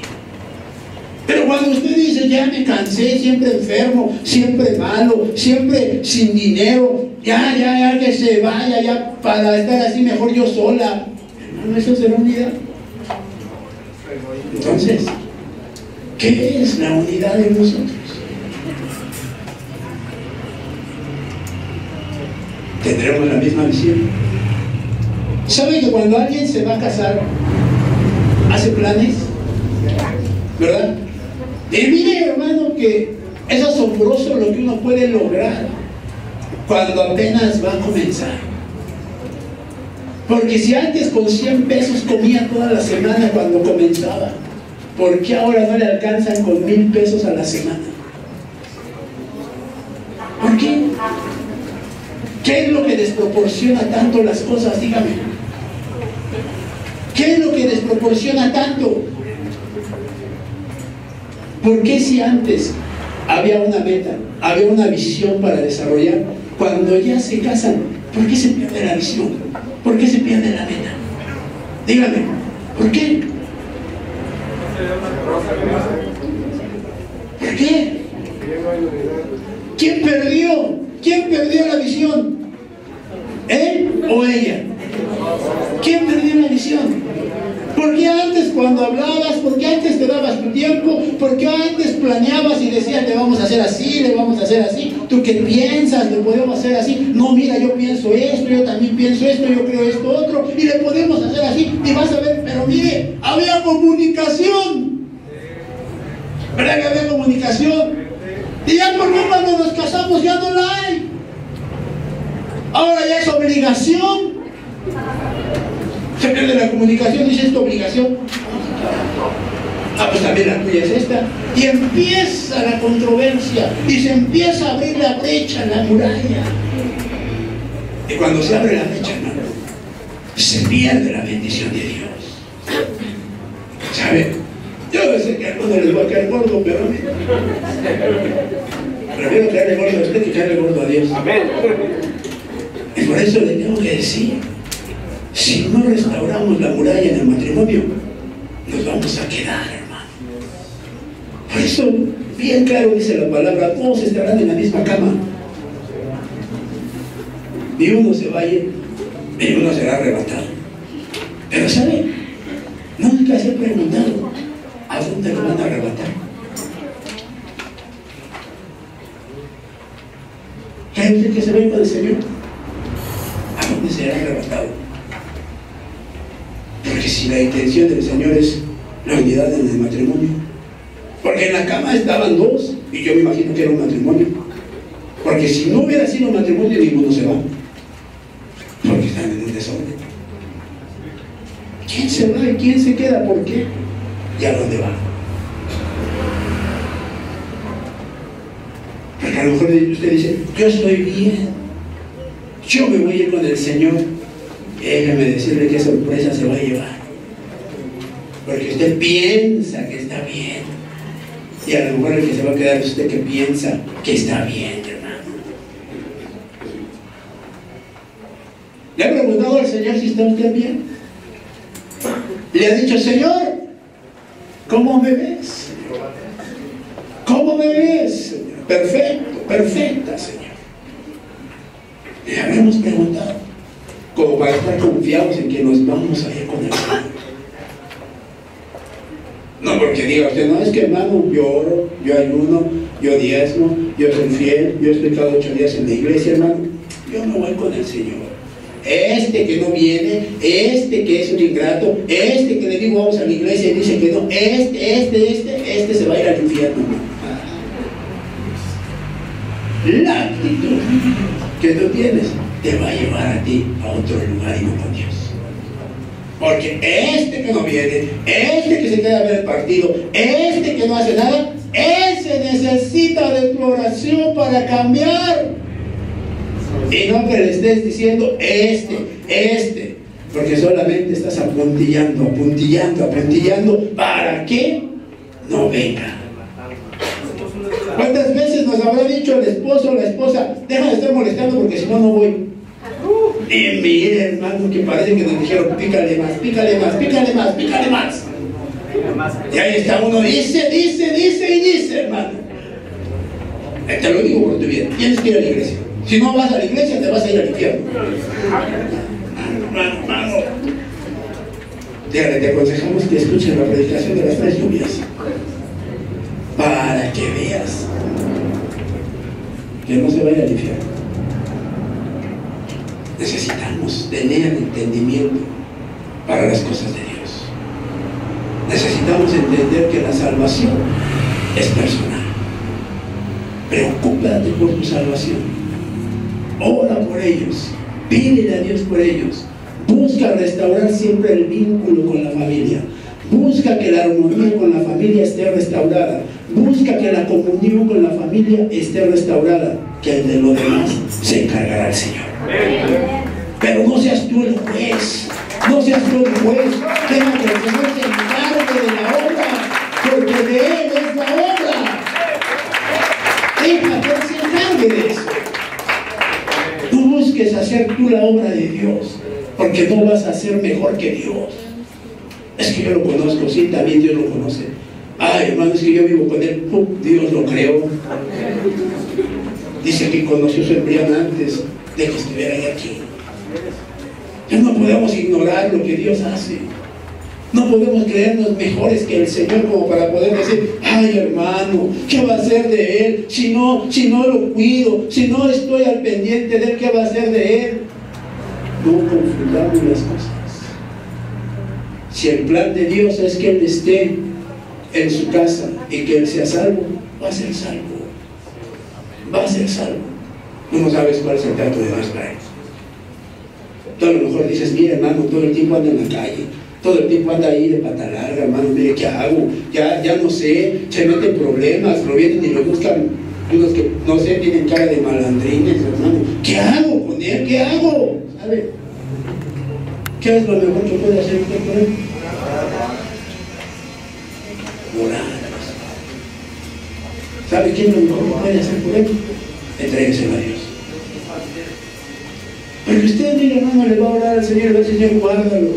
Pero cuando usted dice, ya me cansé, siempre enfermo, siempre malo, siempre sin dinero, ya que se vaya, ya para estar así mejor yo sola, hermano, eso será unidad. Entonces, ¿qué es la unidad de nosotros? ¿Tendremos la misma visión? ¿Sabe que cuando alguien se va a casar, hace planes? ¿Verdad? Y mire, hermano, que es asombroso lo que uno puede lograr cuando apenas va a comenzar. Porque si antes con 100 pesos comía toda la semana cuando comenzaba, ¿por qué ahora no le alcanzan con 1000 pesos a la semana? ¿Por qué? ¿Qué es lo que desproporciona tanto las cosas? Dígame. ¿Qué es lo que desproporciona tanto? ¿Por qué si antes había una meta, había una visión para desarrollar, cuando ya se casan, ¿por qué se pierde la visión? ¿Por qué se pierde la meta? Dígame, ¿por qué? ¿Por qué? ¿Quién perdió? ¿Quién perdió la visión? ¿Él o ella? ¿Quién perdió la visión? ¿Por qué antes cuando hablabas, por qué antes te dabas tu tiempo, por qué antes planeabas y decías le vamos a hacer así, le vamos a hacer así? ¿Tú qué piensas? ¿Le podemos hacer así? No, mira, yo pienso esto, yo también pienso esto, yo creo esto otro, y le podemos hacer así, y vas a ver, pero mire, había comunicación. ¿Verdad que había comunicación? Y ya por qué cuando nos casamos ya no la hay. Ahora ya es obligación. Se pierde la comunicación, dice esta obligación. Ah, pues también la tuya es esta. Y empieza la controversia y se empieza a abrir la brecha, la muralla. Y cuando se abre la brecha, hermano, se pierde la bendición de Dios. ¿Sabe? Yo sé que a algunos les va a caer gordo, pero a mí prefiero caerle gordo a usted que caerle gordo a Dios. Amén. Y por eso le tengo que decir, si no restauramos la muralla en el matrimonio, nos vamos a quedar, hermano. Por eso, bien claro dice la palabra, todos estarán en la misma cama. Ni uno se va a ir, ni uno será arrebatado. Pero ¿sabe? Nunca se ha preguntado a dónde lo van a arrebatar. ¿Cree usted que se va a ir con el Señor? ¿A dónde será arrebatado? Porque si la intención del Señor es la unidad en el matrimonio, porque en la cama estaban dos, y yo me imagino que era un matrimonio, porque si no hubiera sido un matrimonio, ninguno se va, porque están en un desorden. ¿Quién se va y quién se queda? ¿Por qué? ¿Y a dónde va? Porque a lo mejor usted dice, yo estoy bien, yo me voy a ir con el Señor. Déjeme decirle qué sorpresa se va a llevar, porque usted piensa que está bien, y a lo mejor el que se va a quedar es usted que piensa que está bien, hermano. ¿Le ha preguntado al Señor si está usted bien? ¿Le ha dicho, Señor, cómo me ves? ¿Cómo me ves, Señor? Perfecto, perfecta, Señor. Le habremos preguntado, como para estar confiados en que nos vamos a ir con el Señor. No porque diga usted, no, es que hermano, yo oro, yo ayuno, yo diezmo, yo soy fiel, yo estoy cada 8 días en la iglesia, hermano. Yo no voy con el Señor. Este que no viene, este que es un ingrato, este que le digo vamos a la iglesia y dice que no, este se va a ir al infierno. La actitud que tú tienes te va a llevar a ti a otro lugar y no con Dios. Porque este que no viene, este que se queda a ver el partido, este que no hace nada, ese necesita de tu oración para cambiar. Y no que le estés diciendo porque solamente estás apuntillando para que no venga. ¿Cuántas veces nos habrá dicho el esposo o la esposa, deja de estar molestando porque si no, no voy? Y mire, hermano, que parece que nos dijeron, pícale más, pícale más, pícale más, pícale más. Y ahí está uno, dice, hermano. Te lo digo por tu bien, tienes que ir a la iglesia. Si no vas a la iglesia, te vas a ir al infierno. Hermano. Te aconsejamos que escuches la predicación de las 3 lluvias, para que veas que no se vaya al infierno. Necesitamos tener entendimiento para las cosas de Dios. Necesitamos entender que la salvación es personal. Preocúpate por tu salvación. Ora por ellos. Pídele a Dios por ellos. Busca restaurar siempre el vínculo con la familia. Busca que la armonía con la familia esté restaurada. Busca que la comunión con la familia esté restaurada. Que de lo demás se encargará el Señor. Pero no seas tú el juez. No seas tú el juez. Deja que el Señor se encargue de la obra, porque de Él es la obra. Deja que Él se encargue de eso. Tú busques hacer tú la obra de Dios, porque no vas a ser mejor que Dios. Es que yo lo conozco, sí, también Dios lo conoce. Ay, hermano, es que yo vivo con él. Dios lo creó. Dice que conoció su embrión antes de que estuviera aquí. Ya no podemos ignorar lo que Dios hace. No podemos creernos mejores que el Señor como para poder decir, ay hermano, ¿qué va a hacer de él? Si no lo cuido, si no estoy al pendiente de él, ¿qué va a hacer de él? No confundamos las cosas. Si el plan de Dios es que él esté en su casa y que él sea salvo, va a ser salvo. Va a ser salvo. Tú no sabes cuál es el trato de Dios para él. Tú a lo mejor dices, mira hermano, todo el tiempo anda en la calle, todo el tiempo anda ahí de pata larga, hermano, mire, ¿qué hago? Ya no sé, se meten problemas, lo vienen y lo buscan unos que, no sé, tienen cara de malandrines, hermano. ¿Qué hago con él? ¿Qué hago? ¿Sabe? ¿Qué es lo mejor que puede hacer usted por él? Orar. ¿Sabe qué es lo mejor que puede hacer por él? Entrégueselo a Dios. Porque usted, mire hermano, le va a orar al Señor, le va a decir, Señor, guárdalo,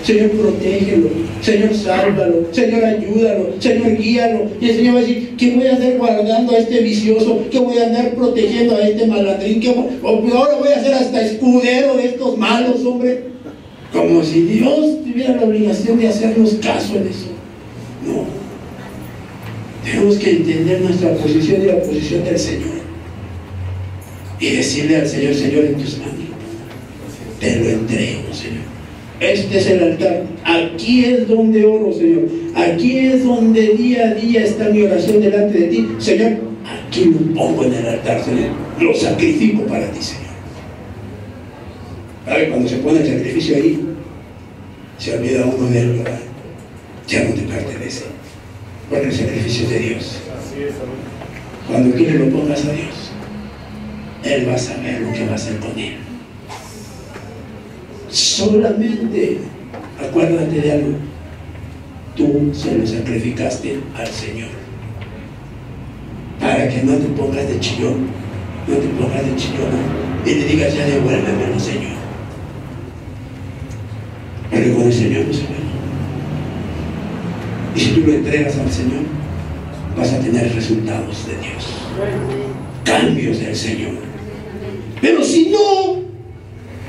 Señor, protégelo, Señor, sálvalo, Señor, ayúdalo, Señor, guíalo. Y el Señor va a decir, ¿qué voy a hacer guardando a este vicioso? ¿Qué voy a andar protegiendo a este malandrín? Ahora voy a ser hasta escudero de estos malos, hombre. Como si Dios tuviera la obligación de hacernos caso en eso. No. Tenemos que entender nuestra posición y la posición del Señor. Y decirle al Señor, Señor, en tus manos te lo entrego, Señor. Este es el altar. Aquí es donde oro, Señor. Aquí es donde día a día está mi oración delante de ti. Señor, aquí lo pongo en el altar, Señor. Lo sacrifico para ti, Señor. ¿Sabe? Cuando se pone el sacrificio ahí, se olvida uno de él, ¿verdad? Ya no te pertenece. Porque el sacrificio es de Dios. Cuando tú le lo pongas a Dios, Él va a saber lo que va a hacer con él. Solamente acuérdate de algo. Tú se lo sacrificaste al Señor. Para que no te pongas de chillón, no te pongas de chillona y le digas, ya devuélvemelo, Señor. Pero con el Señor no se ve. Y si tú lo entregas al Señor, vas a tener resultados de Dios, cambios del Señor. Pero si no,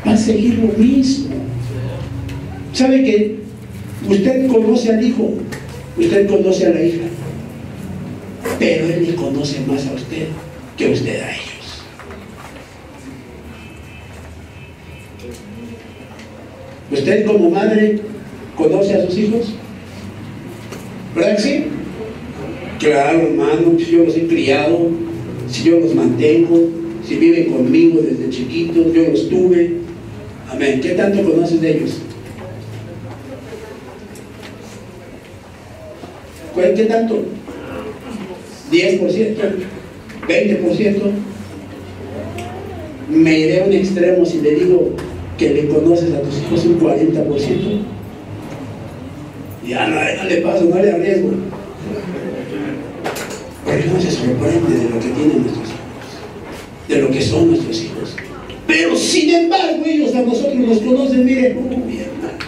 va a seguir lo mismo. ¿Sabe que usted conoce al hijo, usted conoce a la hija, pero él le conoce más a usted que usted a ellos? ¿Usted como madre conoce a sus hijos? ¿Verdad que sí? Claro, hermano, si yo los he criado, si yo los mantengo, si viven conmigo desde chiquitos, yo los tuve. Amén. ¿Qué tanto conoces de ellos? ¿Qué tanto? ¿10%? ¿20%? Me iré a un extremo si le digo que le conoces a tus hijos un 40%. Ya no le paso, no le arriesgo. Porque no se sorprende de lo que tienen nuestros hijos, de lo que son nuestros hijos. Pero sin embargo ellos a nosotros nos conocen, mire, mi hermano,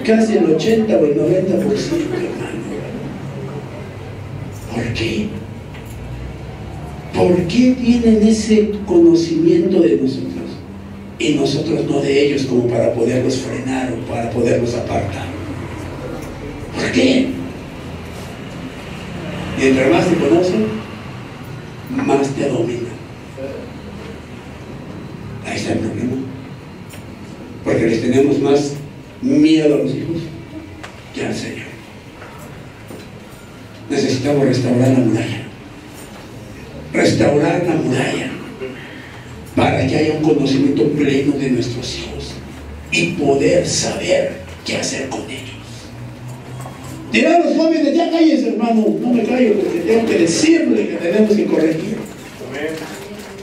casi el 80 o el 90%, hermano. ¿Por qué? ¿Por qué tienen ese conocimiento de nosotros y nosotros no de ellos, como para poderlos frenar o para poderlos apartar? ¿Por qué? Y entre más te conocen, más te dominan. Ahí está el problema. Porque les tenemos más miedo a los hijos que al Señor. Necesitamos restaurar la muralla. Restaurar la muralla para que haya un conocimiento pleno de nuestros hijos y poder saber qué hacer con ellos. Dirán los jóvenes, ya cállense, hermano. No me callo porque tengo que decirle que tenemos que corregir.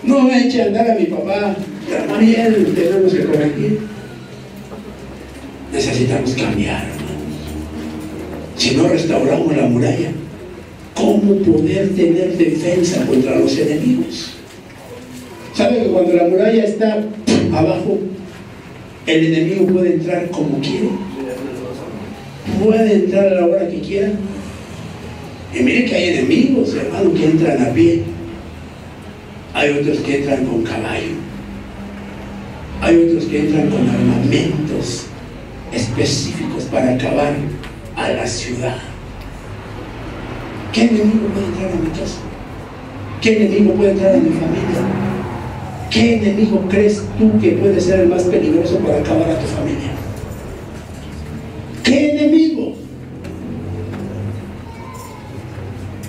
No me eche a andar a mi papá. También tenemos que corregir. Necesitamos cambiar, hermanos. Si no restauramos la muralla, ¿cómo poder tener defensa contra los enemigos? ¿Sabe que cuando la muralla está abajo, el enemigo puede entrar como quiere? puede entrar a la hora que quiera. Y mire que hay enemigos, hermano, que entran a pie. Hay otros que entran con caballo. Hay otros que entran con armamentos específicos para acabar a la ciudad. ¿Qué enemigo puede entrar a mi casa? ¿Qué enemigo puede entrar a mi familia? ¿Qué enemigo crees tú que puede ser el más peligroso para acabar a tu familia? ¿Qué enemigo?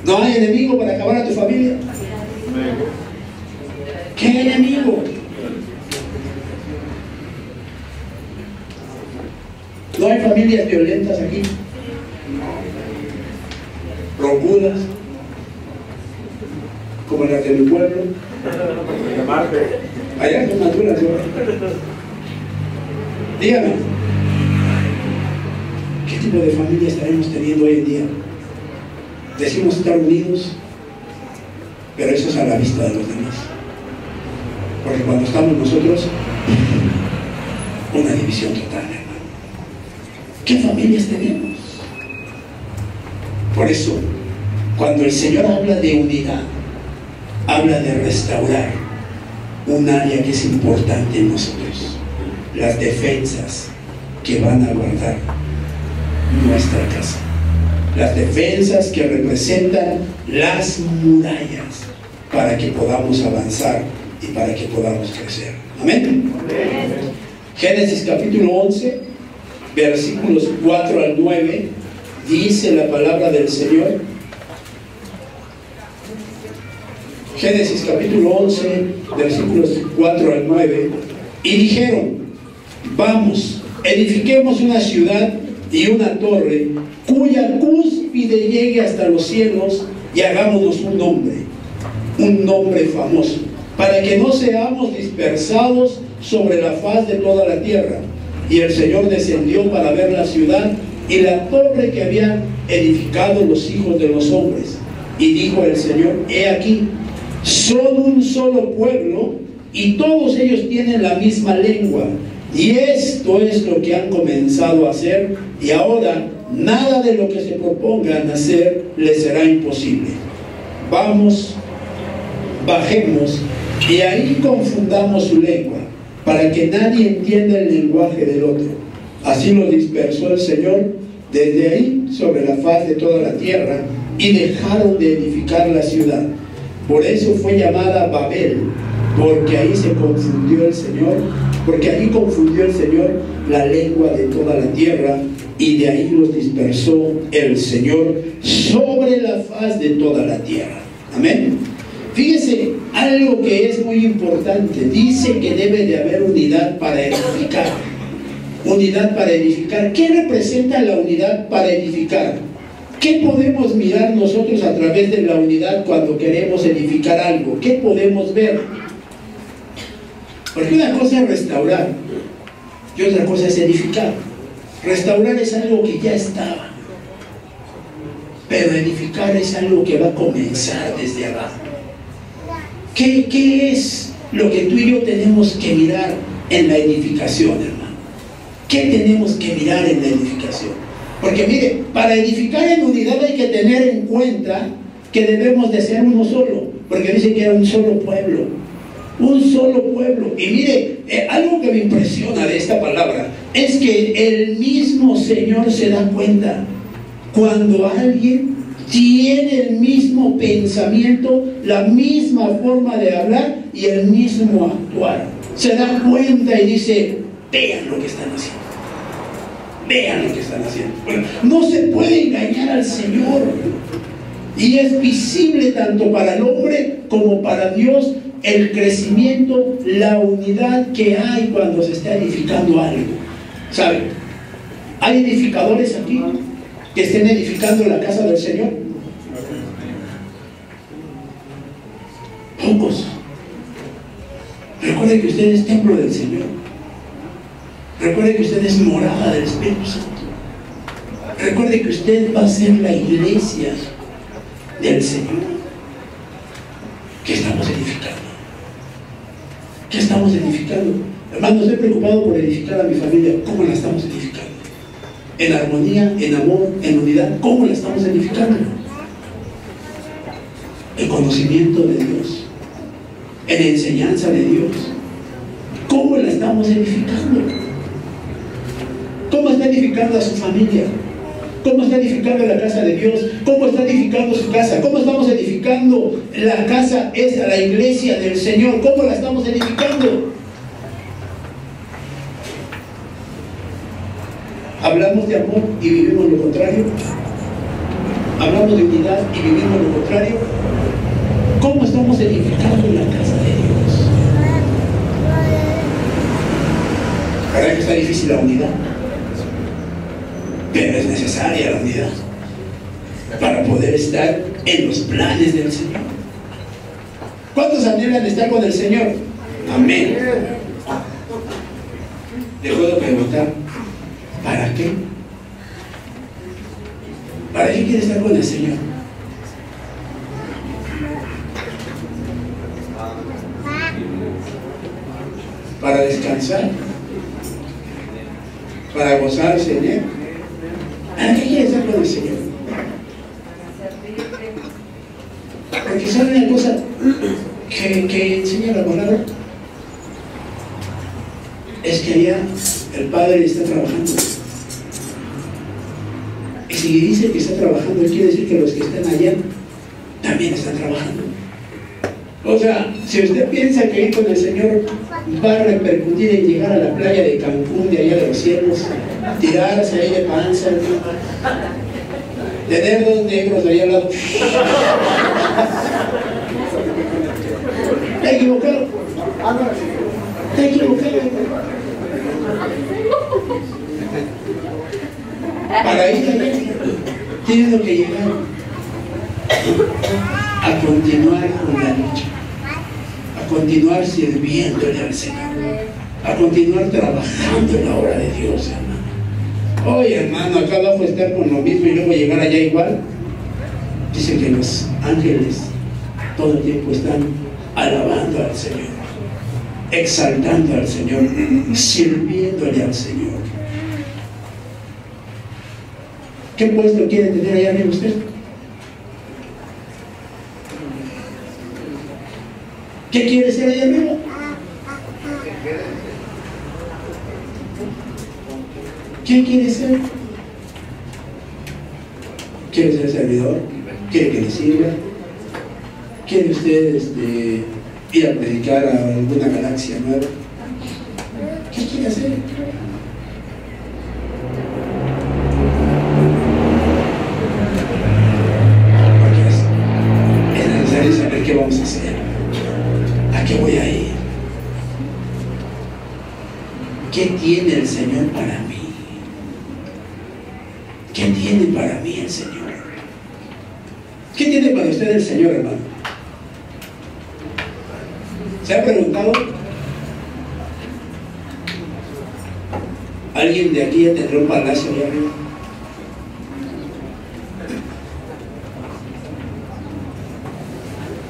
¿No hay enemigo para acabar a tu familia? ¿Qué enemigo? ¿No hay familias violentas aquí? ¿Rocudas? Como las de mi pueblo. Allá son más duras, ¿no? Dígame, ¿qué tipo de familia estaremos teniendo hoy en día? Decimos estar unidos, pero eso es a la vista de los demás. Porque cuando estamos nosotros, una división total, hermano. ¿Qué familias tenemos? Por eso, cuando el Señor habla de unidad, habla de restaurar un área que es importante en nosotros, las defensas que van a guardar nuestra casa, las defensas que representan las murallas para que podamos avanzar y para que podamos crecer. Amén. Génesis capítulo 11, versículos 4 al 9, dice la palabra del Señor. Génesis capítulo 11, versículos 4 al 9. Y dijeron: vamos, edifiquemos una ciudad y una torre cuya cúspide llegue hasta los cielos, y hagámonos un nombre famoso, para que no seamos dispersados sobre la faz de toda la tierra. Y el Señor descendió para ver la ciudad y la torre que habían edificado los hijos de los hombres. Y dijo el Señor: he aquí, son un solo pueblo, y todos ellos tienen la misma lengua, y esto es lo que han comenzado a hacer, y ahora nada de lo que se propongan hacer les será imposible. Vamos, bajemos, y ahí confundamos su lengua, para que nadie entienda el lenguaje del otro. Así lo dispersó el Señor desde ahí sobre la faz de toda la tierra, y dejaron de edificar la ciudad. Por eso fue llamada Babel, porque ahí se confundió el Señor, porque ahí confundió el Señor la lengua de toda la tierra, y de ahí los dispersó el Señor sobre la faz de toda la tierra. Amén. Fíjese, algo que es muy importante, dice que debe de haber unidad para edificar. Unidad para edificar. ¿Qué representa la unidad para edificar? ¿Qué podemos mirar nosotros a través de la unidad cuando queremos edificar algo? ¿Qué podemos ver? Porque una cosa es restaurar y otra cosa es edificar. Restaurar es algo que ya estaba, pero edificar es algo que va a comenzar desde abajo. ¿Qué es lo que tú y yo tenemos que mirar en la edificación, hermano? ¿Qué tenemos que mirar en la edificación? Porque mire, para edificar en unidad hay que tener en cuenta que debemos de ser uno solo, porque dice que era un solo pueblo, un solo pueblo. Y mire, algo que me impresiona de esta palabra es que el mismo Señor se da cuenta cuando alguien tiene el mismo pensamiento, la misma forma de hablar y el mismo actuar. Se da cuenta y dice: vean lo que están haciendo. Vean lo que están haciendo. Bueno, no se puede engañar al Señor. Y es visible tanto para el hombre como para Dios el crecimiento, la unidad que hay cuando se está edificando algo. ¿Saben? ¿Hay edificadores aquí que estén edificando la casa del Señor? Pocos. Recuerde que usted es templo del Señor. Recuerde que usted es morada del Espíritu Santo. Recuerde que usted va a ser la iglesia del Señor. ¿Qué estamos edificando? ¿Qué estamos edificando? Hermano, estoy preocupado por edificar a mi familia. ¿Cómo la estamos edificando? en armonía, en amor, en unidad. ¿Cómo la estamos edificando? En conocimiento de Dios, en enseñanza de Dios. ¿Cómo la estamos edificando? ¿Cómo está edificando a su familia? ¿Cómo está edificando la casa de Dios? ¿Cómo está edificando su casa? ¿Cómo estamos edificando la casa esa, la iglesia del Señor? ¿Cómo la estamos edificando? Hablamos de amor y vivimos lo contrario. Hablamos de unidad y vivimos lo contrario. ¿Cómo estamos edificando la casa de Dios? ¿Verdad que está difícil la unidad? Pero es necesaria la unidad para poder estar en los planes del Señor. ¿Cuántos anhelan estar con el Señor? Amén. Le puedo preguntar, ¿para qué? ¿Para qué quiere estar con el Señor? Para descansar, para gozarse en Él. ¿Para qué quiere estar con el Señor? Porque sabe una cosa que enseña la palabra, es que allá el Padre está trabajando. Y si dice que está trabajando, quiere decir que los que están allá también están trabajando. O sea, si usted piensa que ir con el Señor va a repercutir en llegar a la playa de Cancún, de allá de los cielos, tirarse ahí de panza, tener dos negros ahí al lado. Está equivocado. Está equivocado. Para ir allá, tiene que llegar a continuar con la lucha, a continuar sirviéndole al Señor, a continuar trabajando en la obra de Dios, hermano. Oye, hermano, acá abajo estar con lo mismo y luego llegar allá igual. Dice que los ángeles todo el tiempo están alabando al Señor, exaltando al Señor, sirviéndole al Señor. ¿Qué puesto quiere tener allá arriba usted? ¿Qué quiere ser allá arriba? ¿Qué quiere ser? ¿Quiere ser servidor? ¿Quiere que le sirva? ¿Quiere usted ir a predicar a alguna galaxia nueva? ¿Qué quiere hacer? Porque es necesario saber qué vamos a hacer. ¿A qué voy a ir? ¿Qué tiene el Señor para mí? ¿Qué tiene para mí el Señor? ¿Qué tiene para usted el Señor, hermano? ¿Se ha preguntado? ¿Alguien de aquí ya tendrá un palacio allá arriba?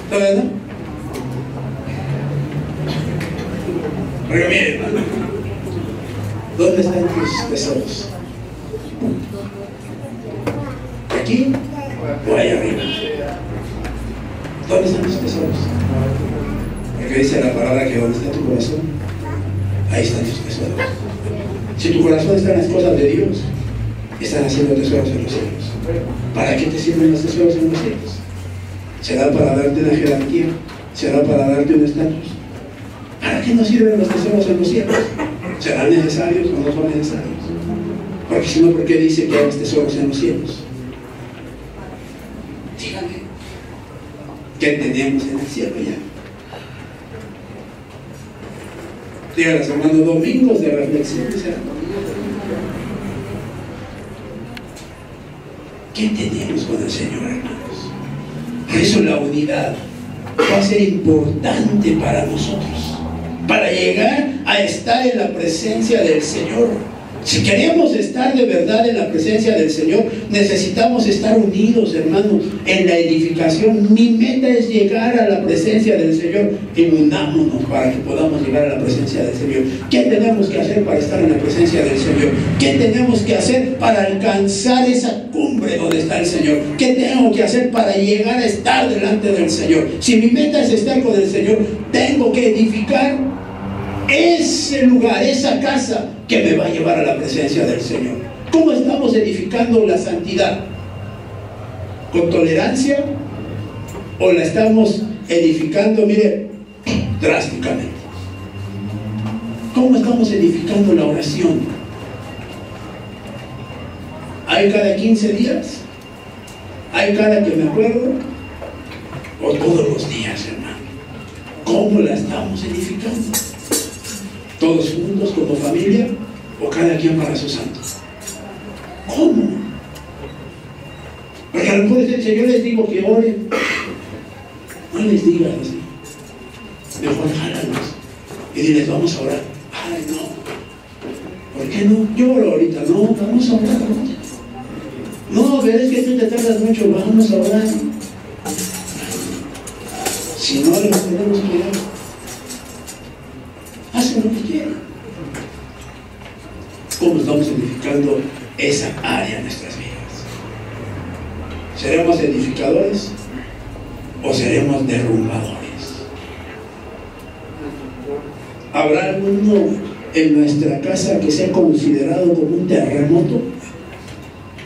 ¿Todavía no? Pero mire, hermano, ¿dónde están tus tesoros? ¿Aquí o allá arriba? ¿Dónde están tus tesoros? Porque dice la palabra que donde está tu corazón, ahí están tus tesoros. Si tu corazón está en las cosas de Dios, están haciendo tesoros en los cielos. ¿Para qué te sirven los tesoros en los cielos? ¿Será para darte una jerarquía? ¿Será para darte un estatus? ¿Para qué nos sirven los tesoros en los cielos? ¿Serán necesarios o no son necesarios? Porque si no, ¿por qué dice que hagas tesoros en los cielos? Dígame, ¿qué tenemos en el cielo ya? Díganos, hermano, domingos de reflexiones, hermano. ¿Qué tenemos con el Señor, hermanos? Por eso la unidad va a ser importante para nosotros, para llegar a estar en la presencia del Señor. Si queremos estar de verdad en la presencia del Señor, necesitamos estar unidos, hermanos, en la edificación. Mi meta es llegar a la presencia del Señor, y unámonos para que podamos llegar a la presencia del Señor. ¿Qué tenemos que hacer para estar en la presencia del Señor? ¿Qué tenemos que hacer para alcanzar esa cumbre donde está el Señor? ¿Qué tengo que hacer para llegar a estar delante del Señor? Si mi meta es estar con el Señor, tengo que edificar ese lugar, esa casa que me va a llevar a la presencia del Señor. ¿Cómo estamos edificando la santidad? ¿Con tolerancia? ¿O la estamos edificando, mire, drásticamente? ¿Cómo estamos edificando la oración? ¿Hay cada 15 días? ¿Hay cada que me acuerdo? ¿O todos los días, hermano? ¿Cómo la estamos edificando? ¿Todos juntos como familia o cada quien para sus santos? ¿Cómo? Porque a lo mejor dice, yo les digo que oren. No les digas así. Mejor jálalos y diles, vamos a orar. Ay, no. ¿Por qué no? Yo oro ahorita. No, vamos a orar. No, pero es que tú te tardas mucho. Vamos a orar. Si no, les tenemos que orar. Hacen lo que quieran. ¿Cómo estamos edificando esa área en nuestras vidas? ¿Seremos edificadores o seremos derrumbadores? ¿Habrá alguno en nuestra casa que sea considerado como un terremoto?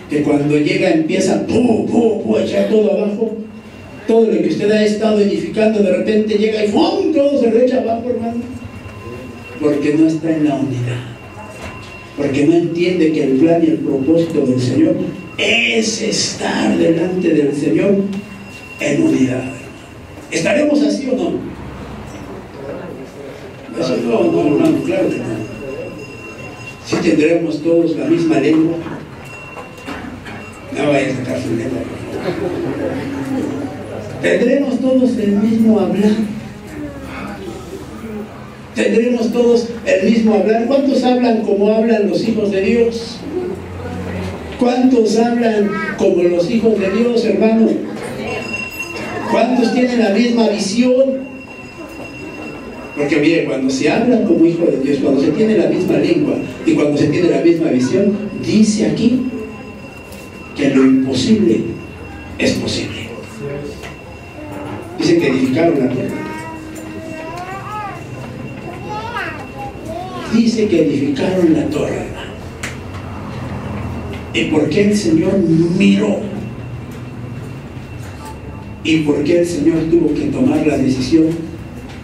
Que cuando llega empieza a echar todo abajo. Todo lo que usted ha estado edificando de repente llega y ¡fum! Todo se lo echa abajo, hermano. Porque no está en la unidad, porque no entiende que el plan y el propósito del Señor es estar delante del Señor en unidad. ¿Estaremos así o no? Eso no, hermano, claro que no. Si tendremos todos la misma lengua, no vaya a sacar su lengua, por favor. Tendremos todos el mismo hablar. Tendremos todos el mismo hablar. ¿Cuántos hablan como hablan los hijos de Dios? ¿Cuántos hablan como los hijos de Dios, hermanos? ¿Cuántos tienen la misma visión? Porque mire, cuando se habla como hijo de Dios, cuando se tiene la misma lengua y cuando se tiene la misma visión, dice aquí que lo imposible es posible. Dice que edificaron la tierra. Dice que edificaron la torre, hermano. ¿Y por qué el Señor miró? ¿Y por qué el Señor tuvo que tomar la decisión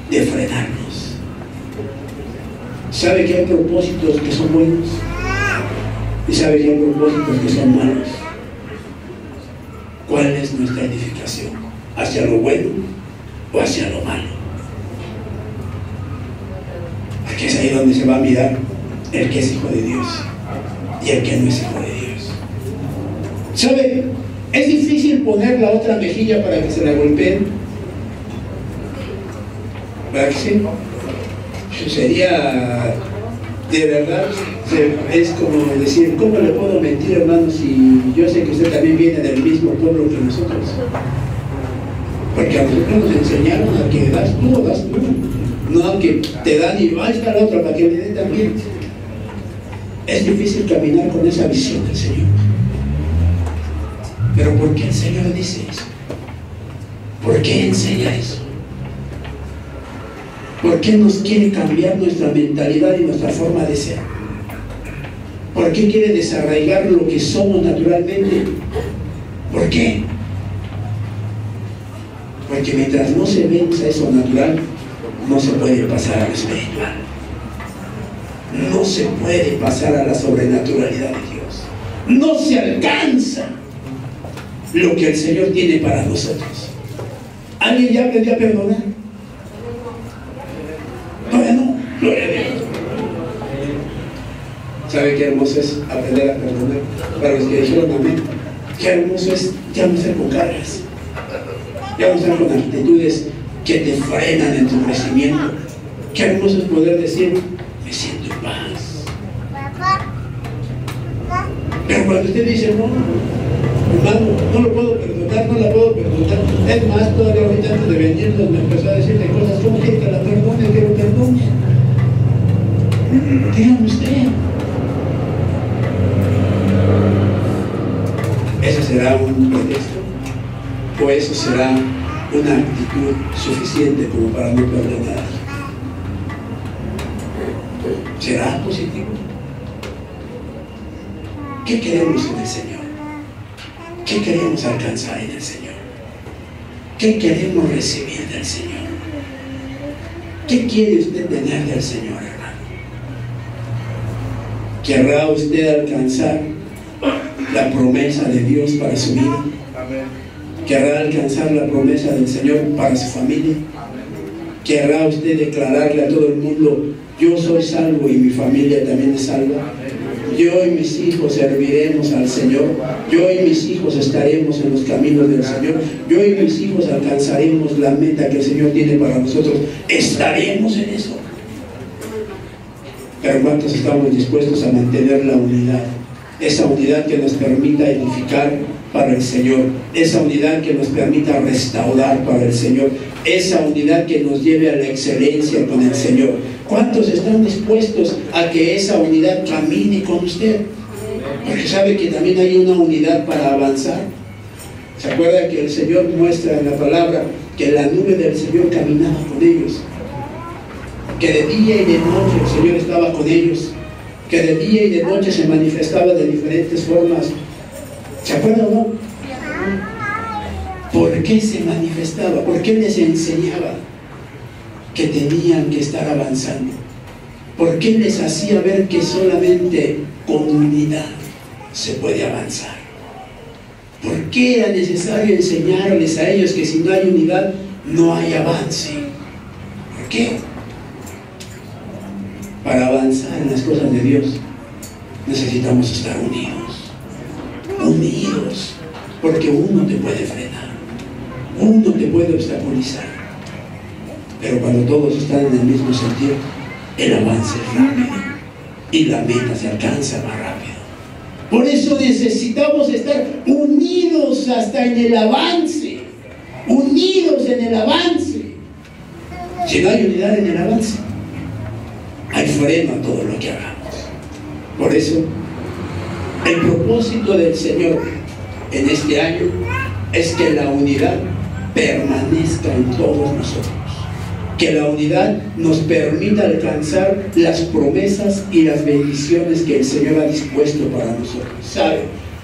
de frenarnos? ¿Sabe que hay propósitos que son buenos? ¿Y sabe que hay propósitos que son malos? ¿Cuál es nuestra edificación? ¿Hacia lo bueno o hacia lo malo? Porque es ahí donde se va a mirar el que es hijo de Dios y el que no es hijo de Dios. ¿Sabe? Es difícil poner la otra mejilla para que se la golpeen. ¿Verdad que sí? Sería, de verdad, es como decir, ¿cómo le puedo mentir, hermano, si yo sé que usted también viene del mismo pueblo que nosotros? Porque a nosotros nos enseñaron a que das tú. No que te dan y ahí está la otra para que le dé también. Es difícil caminar con esa visión del Señor. Pero ¿por qué el Señor dice eso? ¿Por qué enseña eso? ¿Por qué nos quiere cambiar nuestra mentalidad y nuestra forma de ser? ¿Por qué quiere desarraigar lo que somos naturalmente? ¿Por qué? Porque mientras no se venza eso natural, no se puede pasar a lo espiritual. No se puede pasar a la sobrenaturalidad de Dios. No se alcanza lo que el Señor tiene para nosotros. ¿Alguien ya aprendió a perdonar? Todavía no. Gloria a Dios. ¿Sabe qué hermoso es aprender a perdonar? Para los que dijeron amén, qué hermoso es ya no ser con cargas, ya no ser con actitudes que te frenan en tu crecimiento. Qué hermoso es poder decir, me siento en paz, cuando usted dice, no, hermano, no lo puedo perdonar, no la puedo perdonar. Es más, todavía ahorita antes de venirnos me empezó a decirle cosas, ¿cómo quiere que la perdone? Que lo perdone. Dígame usted. ¿Eso será un pretexto? ¿O eso será una actitud suficiente como para no perdonar? ¿Será positivo? ¿Qué queremos en el Señor? ¿Qué queremos alcanzar en el Señor? ¿Qué queremos recibir del Señor? ¿Qué quiere usted tener del Señor, hermano? ¿Querrá usted alcanzar la promesa de Dios para su vida? ¿Querrá alcanzar la promesa del Señor para su familia? ¿Querrá usted declararle a todo el mundo, yo soy salvo y mi familia también es salva? Yo y mis hijos serviremos al Señor. Yo y mis hijos estaremos en los caminos del Señor. Yo y mis hijos alcanzaremos la meta que el Señor tiene para nosotros. Estaremos en eso. Pero ¿cuántos estamos dispuestos a mantener la unidad? Esa unidad que nos permita edificar para el Señor, esa unidad que nos permita restaurar para el Señor, esa unidad que nos lleve a la excelencia con el Señor. ¿Cuántos están dispuestos a que esa unidad camine con usted? Porque sabe que también hay una unidad para avanzar. ¿Se acuerda que el Señor muestra en la palabra que la nube del Señor caminaba con ellos? Que de día y de noche el Señor estaba con ellos, que de día y de noche se manifestaba de diferentes formas. ¿Se acuerdan o no? ¿Por qué se manifestaba? ¿Por qué les enseñaba que tenían que estar avanzando? ¿Por qué les hacía ver que solamente con unidad se puede avanzar? ¿Por qué era necesario enseñarles a ellos que si no hay unidad no hay avance? ¿Por qué? Para avanzar en las cosas de Dios necesitamos estar unidos, porque uno te puede frenar, uno te puede obstaculizar, pero cuando todos están en el mismo sentido, el avance es rápido y la meta se alcanza más rápido. Por eso necesitamos estar unidos hasta en el avance, unidos en el avance. Si no hay unidad en el avance, hay freno a todo lo que hagamos. Por eso, el propósito del Señor en este año es que la unidad permanezca en todos nosotros, que la unidad nos permita alcanzar las promesas y las bendiciones que el Señor ha dispuesto para nosotros. ¿Sabe?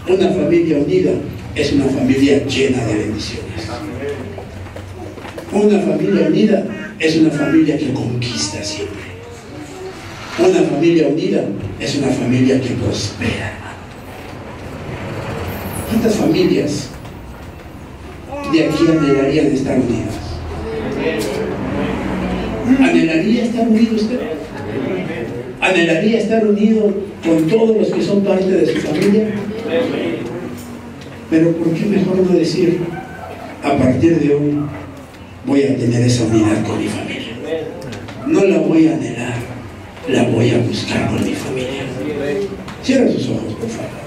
Una familia unida es una familia llena de bendiciones. Una familia unida es una familia que conquista siempre. Una familia unida es una familia que prospera. ¿Cuántas familias de aquí anhelarían estar unidas? ¿Anhelaría estar unido usted? ¿Anhelaría estar unido con todos los que son parte de su familia? Pero ¿por qué mejor no decir, a partir de hoy voy a tener esa unidad con mi familia? No la voy a anhelar, la voy a buscar con mi familia. Cierra sus ojos, por favor.